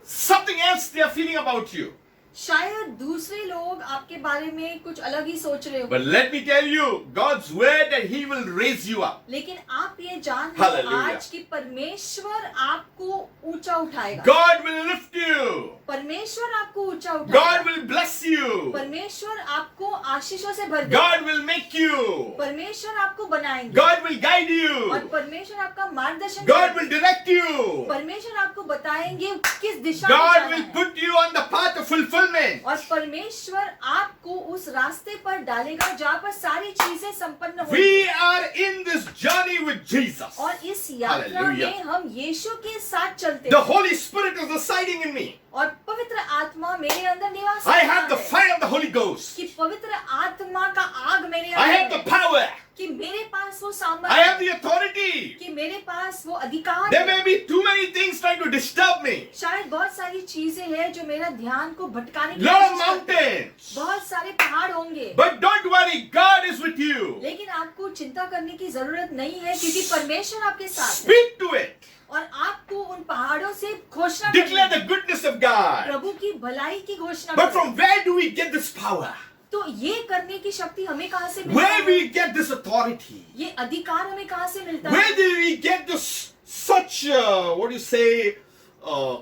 something else they are feeling about you. शायद दूसरे लोग आपके बारे में कुछ अलग ही सोच रहे हो, But let me tell you, God's word that He will raise you up. लेकिन आप ये जान लो Hallelujah. आज कि परमेश्वर आपको ऊंचा उठाएगा। God will lift you. परमेश्वर आपको ऊंचा God उठाएगा। will bless you. परमेश्वर आपको आशीषों से भर देगा। God will make you. परमेश्र आपको बनाएंगे। God will guide और you. परमेश्वर आपका मार्गदर्शन God करेंगे। will direct you. परमेश्वर आपको बताएंगे किस दिशा में God जाना will है। put you on the path of fulfillment. और परमेश्वर आपको उस रास्ते पर डालेगा जहाँ पर सारी चीजें संपन्न होंगी। We are in this journey with Jesus. और इस यात्रा Hallelujah. में हम यीशु के साथ चलते The हैं Holy Spirit is residing in me. और पवित्र आत्मा मेरे अंदर निवास I करता have the है। fire of the Holy Ghost. कि पवित्र आत्मा का आग मेरे I have अंदर the है। power. कि मेरे पास वो I सामर्थ्य have है। the authority. कि मेरे पास वो अधिकार There है। may be too many things trying to disturb me. शायद बहुत सारी चीजें हैं जो मेरा ध्यान को भटकाने की Lot of कोशिश करते हैं। mountains. बहुत सारे पहाड़ होंगे, But don't worry, God is with you. लेकिन आपको चिंता करने की जरूरत नहीं है क्योंकि परमेश्वर आपके साथ है। Speak to it. और आपको उन पहाड़ों से घोषणा Declare करनी the goodness of God. प्रभु की भलाई की घोषणा But करें। from where do we get this power? तो ये करने की शक्ति हमें कहाँ से मिलती Where है? we get this authority? ये अधिकार हमें कहाँ से मिलता है? Where do we get this such what do you say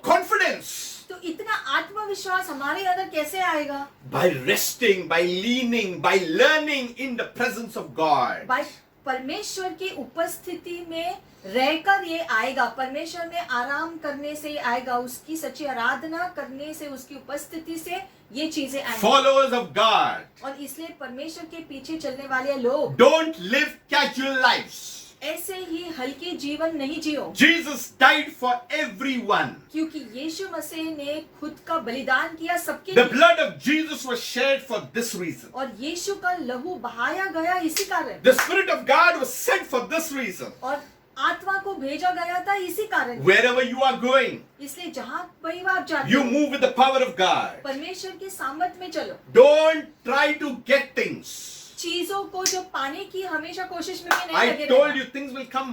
confidence? तो इतना आत्मविश्वास हमारे अंदर कैसे आएगा? By resting, by leaning, by learning in the presence of God. भाई परमेश्वर की उपस्थिति में रहकर ये आएगा। परमेश्वर में आराम करने से ये आएगा। उसकी सच्ची आराधना करने से, उसकी उपस्थिति से ये चीजें आएंगी। Followers of God, और इसलिए परमेश्वर के पीछे चलने वाले लोग don't live casual lives. ऐसे ही हल्के जीवन नहीं जियो, Jesus died for everyone. क्योंकि यीशु मसीह ने खुद का बलिदान किया सबके The लिए। blood of Jesus was shed for this reason. और यीशु का लहू बहाया गया इसी कारण। The Spirit of God was sent for this reason. और आत्मा को भेजा गया था इसी कारण। Wherever you are going, इसलिए जहाँ कहीं आप जाते you हो, move with the power of God. परमेश्वर के सामर्थ्य में चलो। Don't try to get things. चीजों को जो पाने की हमेशा कोशिश में भी नहीं I लगे told रहना। you things will come.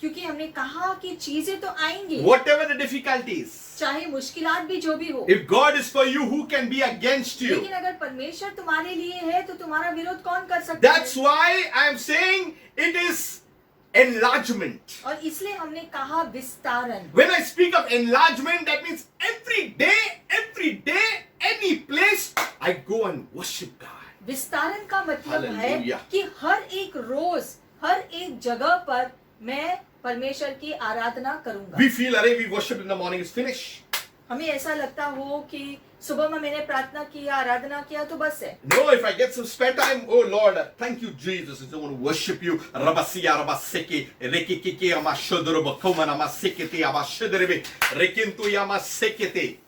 क्योंकि हमने कहा कि चीजें तो आएंगी, Whatever the difficulties. चाहे मुश्किलात भी जो भी हो। If God is for you, who can be against you? लेकिन अगर परमेश्वर तुम्हारे लिए है तो तुम्हारा विरोध कौन कर सकता That's है? why I am saying it is enlargement. और इसलिए हमने कहा विस्तारण। When I speak of enlargement, that means every day, any place, I go and worship God. विस्तारण का मतलब है Hallelujah. कि हर एक रोज, हर एक जगह पर मैं परमेश्वर की आराधना करूंगा। We feel, array, we worship in the morning, it's finished. हमें ऐसा लगता हो कि सुबह में मैंने प्रार्थना किया, आराधना किया तो बस है। No, if I get some spare time, oh Lord, thank you, Jesus. I want to worship you. Rabasiya, rabaseke, rekikiki, amashodorobo, komana, masekete, abashodorebe, rekintu, yamasekete.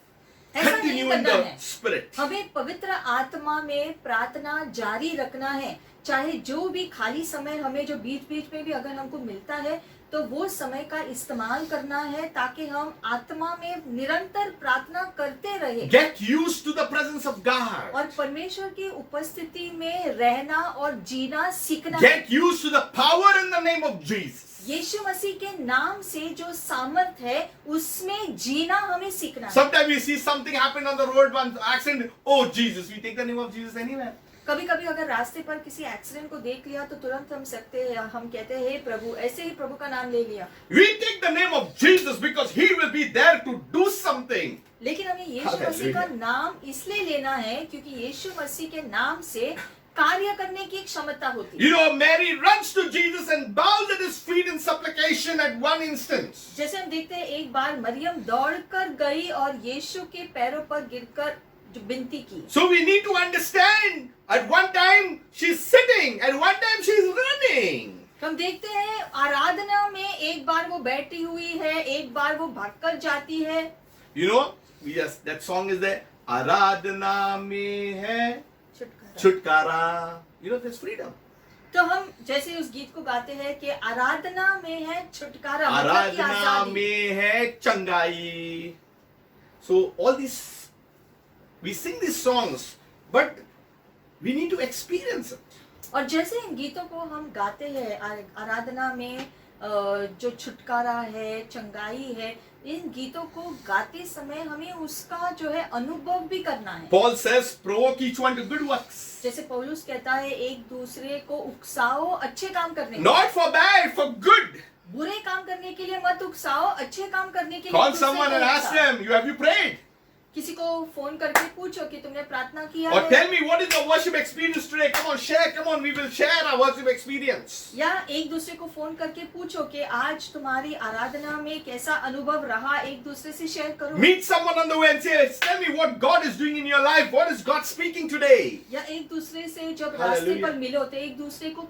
ऐसा नहीं Continue in करना the है। Spirit. हमें पवित्र आत्मा में प्रार्थना जारी रखना है। चाहे जो भी खाली समय हमें जो बीच बीच में भी अगर हमको मिलता है तो वो समय का इस्तेमाल करना है ताकि हम आत्मा में निरंतर प्रार्थना करते रहे Get used to the presence of God. और परमेश्वर की उपस्थिति में रहना और जीना सीखना है। Get used to the power in the name of Jesus. यीशु मसीह के नाम से जो सामर्थ है उसमें जीना हमें सीखना है। Sometimes we see something happen on the road, one accident. Oh Jesus, we take the name of Jesus anywhere. कभी कभी अगर रास्ते पर किसी एक्सीडेंट को देख लिया तो तुरंत हम कहते हैं हे प्रभु, ऐसे ही प्रभु का नाम ले लिया। We take the name of Jesus because He will be there to do something. लेकिन हमें यीशु मसीह का नाम इसलिए लेना है क्योंकि यीशु मसीह के नाम से कार्य करने की एक क्षमता होती है। You know, Mary runs to Jesus and bows at His feet in supplication at one instance. जैसे हम देखते हैं एक बार मरियम दौड़कर गई और यीशु के पैरों पर गिरकर विनती की। So we need to understand, at one time she's sitting, at one time she's running. हम देखते हैं आराधना में एक बार वो बैठी हुई है, एक बार वो भागकर जाती है। You know, yes, that song is there. Aradhana mein hai छुटकारा। chutkara. You know, there's freedom. तो हम जैसे उस गीत को गाते हैं कि आराधना में है छुटकारा, मतलब कि आराधना आजादी। में है चंगाई. So all these, we sing these songs, but we need to experience it. और जैसे इन गीतों को हम गाते हैं आराधना में जो छुटकारा है, चंगाई है, इन गीतों को गाते समय हमें उसका जो है अनुभव भी करना है। Paul says, provoke each one to good works. जैसे पौलुस कहता है एक दूसरे को उकसाओ अच्छे काम करने के लिए। Not for bad, for good. बुरे काम करने के लिए मत उकसाओ, अच्छे काम करने के लिए Call दूसरे someone को and ask उकसाओ। them, have you prayed? किसी को फोन करके पूछो कि तुमने प्रार्थना किया Or है, tell me, what is your worship experience today? Come on, share. Come on, we will share our worship experience. या एक दूसरे को फोन करके पूछो कि आज तुम्हारी आराधना में कैसा अनुभव रहा, एक दूसरे से शेयर करो। Meet someone on the way and say, tell me what God is doing in your life. What is God speaking today? या एक दूसरे से जब रास्ते Hallelujah. पर मिलो तो एक दूसरे को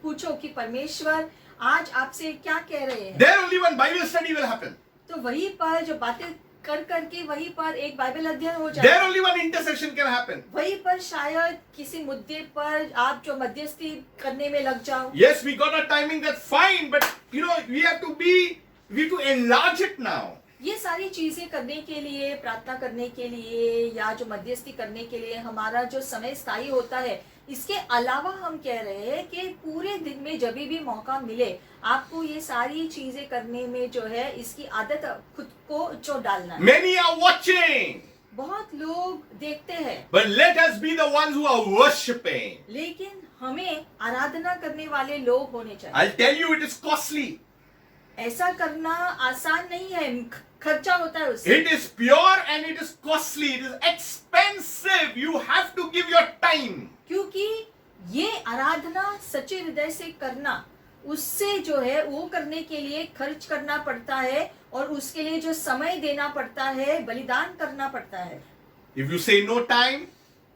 पूछो कि परमेश्वर आज आपसे क्या कह रहे हैं। There only one Bible study will happen. तो वहीं पर जो बातें कर करके वहीं पर एक बाइबल अध्ययन हो There जाए, only one intercession can happen. वहीं पर शायद किसी मुद्दे पर आप जो मध्यस्थी करने में लग जाओ। Yes, we got our timing, that's fine, but you know, we have to enlarge it now. ये सारी चीजें करने के लिए, प्रार्थना करने के लिए या जो मध्यस्थी करने के लिए हमारा जो समय स्थायी होता है, इसके अलावा हम कह रहे हैं कि पूरे दिन में जब भी मौका मिले आपको ये सारी चीजें करने में जो है इसकी आदत खुद को जो डालना है। Many are watching, बहुत लोग देखते हैं, but let us be the ones who are worshipping. लेकिन हमें आराधना करने वाले लोग होने चाहिए। I'll tell you, it is costly. ऐसा करना आसान नहीं है, खर्चा होता है उससे। It is pure and it is costly. It is expensive. You have to give your time. क्योंकि ये आराधना सच्चे हृदय से करना, उससे जो है वो करने के लिए खर्च करना पड़ता है और उसके लिए जो समय देना पड़ता है, बलिदान करना पड़ता है। If you say no time,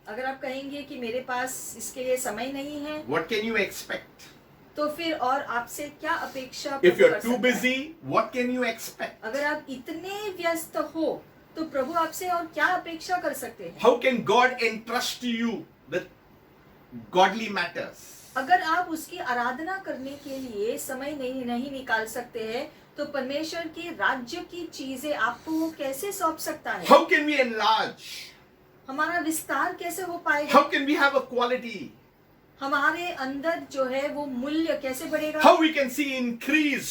अगर आप कहेंगे कि मेरे पास इसके लिए समय नहीं है, what can you expect? तो फिर और आपसे क्या अपेक्षा If प्रभु you're कर too सकता है? busy, what can you expect? अगर आप इतने व्यस्त हो तो प्रभु आपसे और क्या अपेक्षा कर सकते हैं? How can God entrust to you the godly matters? अगर आप उसकी आराधना करने के लिए समय नहीं निकाल सकते हैं तो परमेश्वर के राज्य की चीजें आपको वो कैसे सौंप सकता है? How can we enlarge? हमारा विस्तार कैसे हो पाएगा? How can we have a quality? हमारे अंदर जो है वो मूल्य कैसे बढ़ेगा? How we can see increase?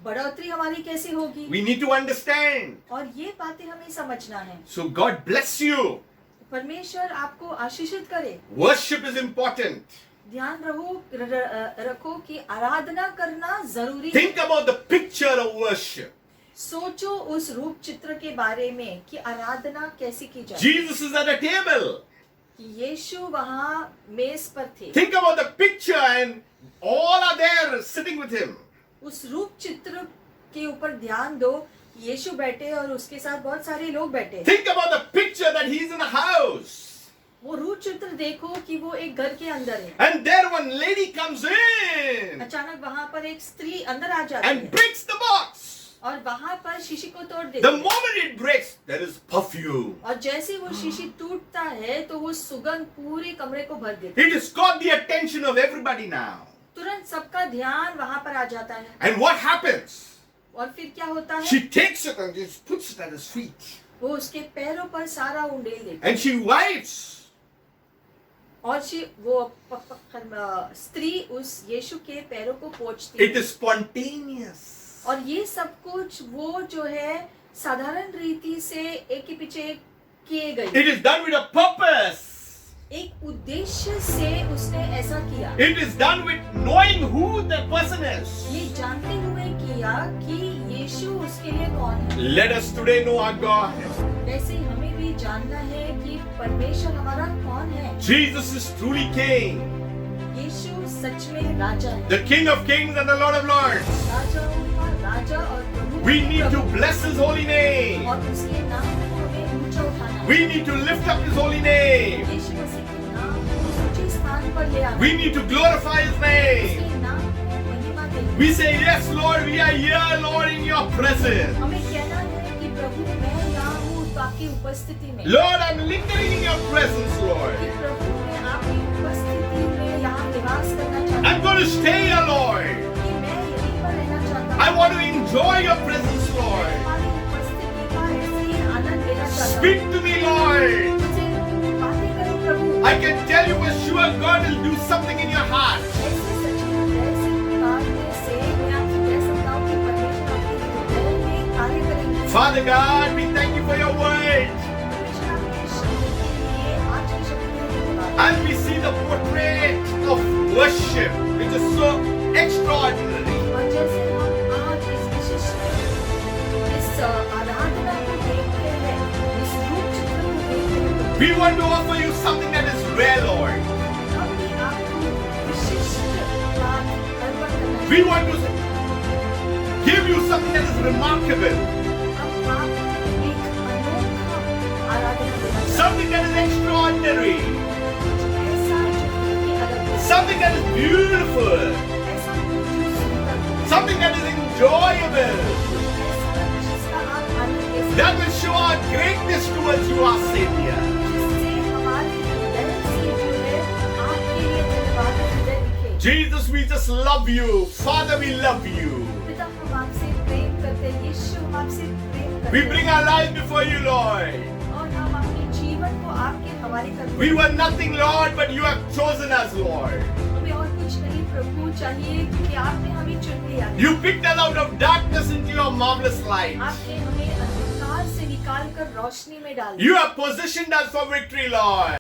बढ़ोतरी हमारी कैसे होगी? We need to understand. और ये बातें हमें समझना है। So God bless you. परमेश्वर आपको आशीषित करे। Worship is important. ध्यान रखो कि आराधना करना जरूरी है। Think about the picture of worship. सोचो उस रूप चित्र के बारे में कि आराधना कैसे की जाए। Jesus is at a table. कि यीशु वहाँ मेज पर थे। Think about the picture and all are there sitting with him. उस रूप चित्र के ऊपर ध्यान दो, यीशु बैठे और उसके साथ बहुत सारे लोग बैठे। Think about the picture that he's in a house. वो रूप चित्र देखो कि वो एक घर के अंदर है। And there one lady comes in अचानक वहाँ पर एक स्त्री अंदर आ जाती and है breaks the box. और वहाँ पर शीशी को तोड़ देती The है। moment it breaks, there is perfume. और जैसे वो शीशी टूटता है तो वो सुगंध पूरे कमरे को भर देती है। It has got the attention of everybody now. तुरंत सबका ध्यान वहाँ पर आ जाता है। And what happens? और फिर क्या होता है? She takes it and just puts it at his feet. वो उसके पैरों पर सारा उंडेल देती है And she wipes. और स्त्री उस यीशु के पैरों को पोंछती It है। is spontaneous. और ये सब कुछ वो जो है साधारण रीति से एक के पीछे एक किए गए, It is done with a purpose. एक उद्देश्य से उसने ऐसा किया। It is done with knowing who the person is. ये जानते हुए किया कि यीशु उसके लिए कौन है। Let us today know our God. वैसे हमें भी जानना है कि परमेश्वर हमारा कौन है। Jesus is truly King, यीशु सच में राजा है, the King of Kings and the Lord of Lords. राजाओं का राजा और प्रभु We का need to Prabhu. bless His holy name. और उसके नाम को हमें ऊंचा उठाना है। We need to lift up His holy name. यीशु मसीह के नाम को ऊंचे स्थान पर ले आना। We need to glorify His name. उसके नाम को We say, yes, Lord, we are here, Lord, in your presence. हमें कहना है कि प्रभु मैं यहाँ हूँ आपकी उपस्थिति में। Lord, I'm lingering in your presence, कि Lord. प्रभु मैं आपकी उपस्थिति में यहाँ निवास करना चाहता I'm going to stay here, Lord. हूँ कि मैं यहीं पर रहना चाहता हूँ। I want to enjoy your presence, Lord. हमारी उपस्थिति का ऐसे ही आनंद लेना चाहता हूँ। Speak to me, Lord. मुझे बातें करो प्रभु। I can tell you for sure God will do something in your heart. ऐसे सच्ची ऐसे बातें से मैं आपसे कह सकता हूँ कि परमेश्वर आपके हृदय में कार्य करेंगे। Father God, we thank you for your word. परमेश्वर आपके शब्द के लिए आज की शब्द के लिए धन्यवाद। As we see the portrait of worship, which is so extraordinary. और जैसे हम आज इस विशिष्ट इस आराधना को देखते हैं, इस रूप चित्र को देखते हैं, We want to offer you something that is rare, Lord. हम भी आपको विशिष्ट बात अर्पण करना We चाहते want to give you something that is remarkable, हैं। हम आपको एक अनोखा आराधना देना चाहते something that is extraordinary, हैं। कुछ ऐसा जो कि अलग हो, something that is beautiful, ऐसा कुछ जो सुंदर हो, something that is enjoyable, ऐसा जिसका आप आनंद ले सकते that will show our greatness towards you, our Savior. हैं, जिससे हमारे हृदय से जो है आपके लिए धन्यवाद हृदय दिखे। Jesus, we just love you. Father, we love you. पिता हम आपसे प्रेम करते हैं, यीशु हम आपसे प्रेम करते We हैं। bring our life before you, Lord. और हम अपने जीवन को आपके हवाले करते We हैं। were nothing, Lord, but you have chosen us, Lord. हमें और कुछ नहीं प्रभु चाहिए क्योंकि आपने हमें चुन लिया है। You picked us out of darkness into your marvelous light. आपने हमें अंधकार से निकाल कर रोशनी में डाल दिया। You have positioned us for victory, Lord.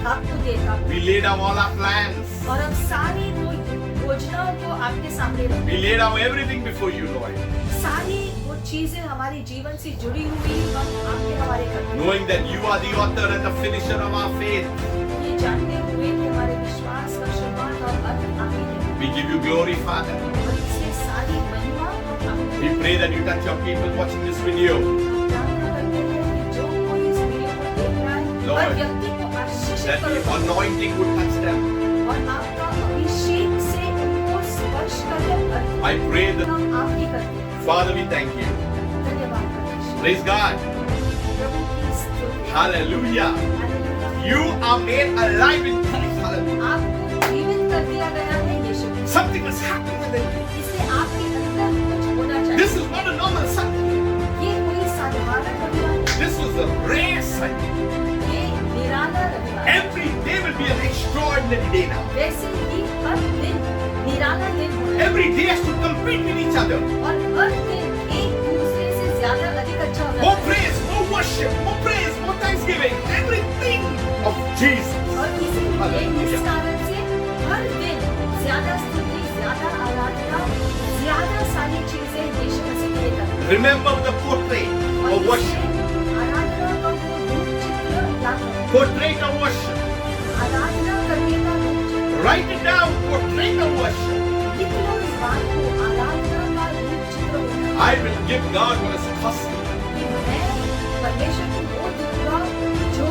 आपको देता We laid down all our plans. और हम सारे वो योजनाओं को आपके सामने रखते We lay down everything before you, Lord, हैं। सारी वो चीजें हमारे जीवन से जुड़ी हुई हम आपके हवाले करते हैं, knowing that you are the author and the finisher of our faith. ये जानते हुए कि हमारे विश्वास का शुरुआत और अंत आप ही हैं। We give you glory, Father. और इसलिए सारी महिमा हम आपको We pray that you touch your people watching this video. प्रार्थना करते हैं कि जो कोई इस वीडियो को देख रहा है, Lord, हर व्यक्ति को आशीषित That the करो anointing would touch them. और आपका अभिषेक से उनको स्पर्श करे। I pray that, हम आपकी करते हैं। Father, we thank you. धन्यवाद परमेश्वर। Praise God. प्रभु की स्तुति। Hallelujah. Hallelujah. You are made alive in Christ. Hallelujah. आपको जीवित कर दिया गया है यीशु में। Something must happen within you. इसलिए आपके अंदर कुछ होना This चाहिए। is not a normal Sunday. ये कोई साधारण रविवार नहीं, This was a rare Sunday. ये निराला रविवार है। Every day will be an extraordinary day now. वैसे ही हर दिन निराला दिन होना है। Every day has to compete with each other. और हर दिन एक दूसरे से ज्यादा अधिक अच्छा होना More चाहिए। praise, more worship, more praise, more thanksgiving. Everything of Jesus. और इसीलिए Hallelujah. इस कारण से हर दिन ज्यादा स्तुति, ज्यादा आराधना, ज्यादा सारी चीजें यीशु मसीह के लिए करते हैं। Remember the portrait और of worship. इसलिए आराधना का वो रूप चित्र याद रखो। Portrait of worship. आराधना करने का रूप चित्र Write it down. Portrait of worship. लिख लो इस बात को। आराधना का रूप चित्र होना I will give God what is costly. कि मैं परमेश्वर को वो दूंगा जो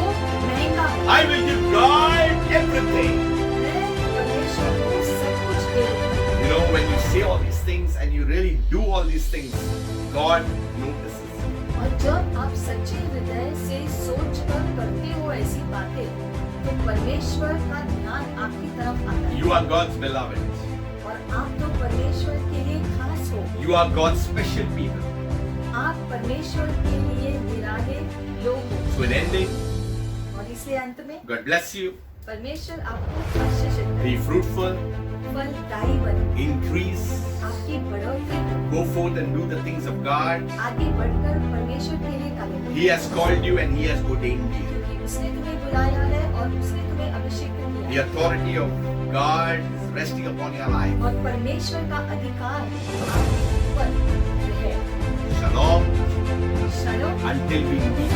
महंगा है। I will give God everything. मैं परमेश्वर को सब कुछ दे दूंगा। You know, when you say all these things and you really do all these things, God notices. और जब आप सच्चे हृदय से सोच कर करते हो ऐसी बातें, तो परमेश्वर का ध्यान आपकी तरफ आता है। You are God's beloved. और आप तो परमेश्वर के लिए खास हो। You are God's special people. आप परमेश्वर के लिए निराले लोग हो। So in ending, और इसलिए अंत में God bless you. परमेश्वर आपको आशीषित करे, Be fruitful. फलदायी बने, Increase. आपकी बढ़ोतरी हो, Go forth and do the things of God. आगे बढ़कर परमेश्वर के लिए कार्य करो। He has called you and He has ordained you. क्योंकि उसने तुम्हें बुलाया है और उसने तुम्हें अभिषेक किया The है। authority of God is resting upon your life. और परमेश्वर का अधिकार आपके ऊपर है। Shalom. Shalom. Until we meet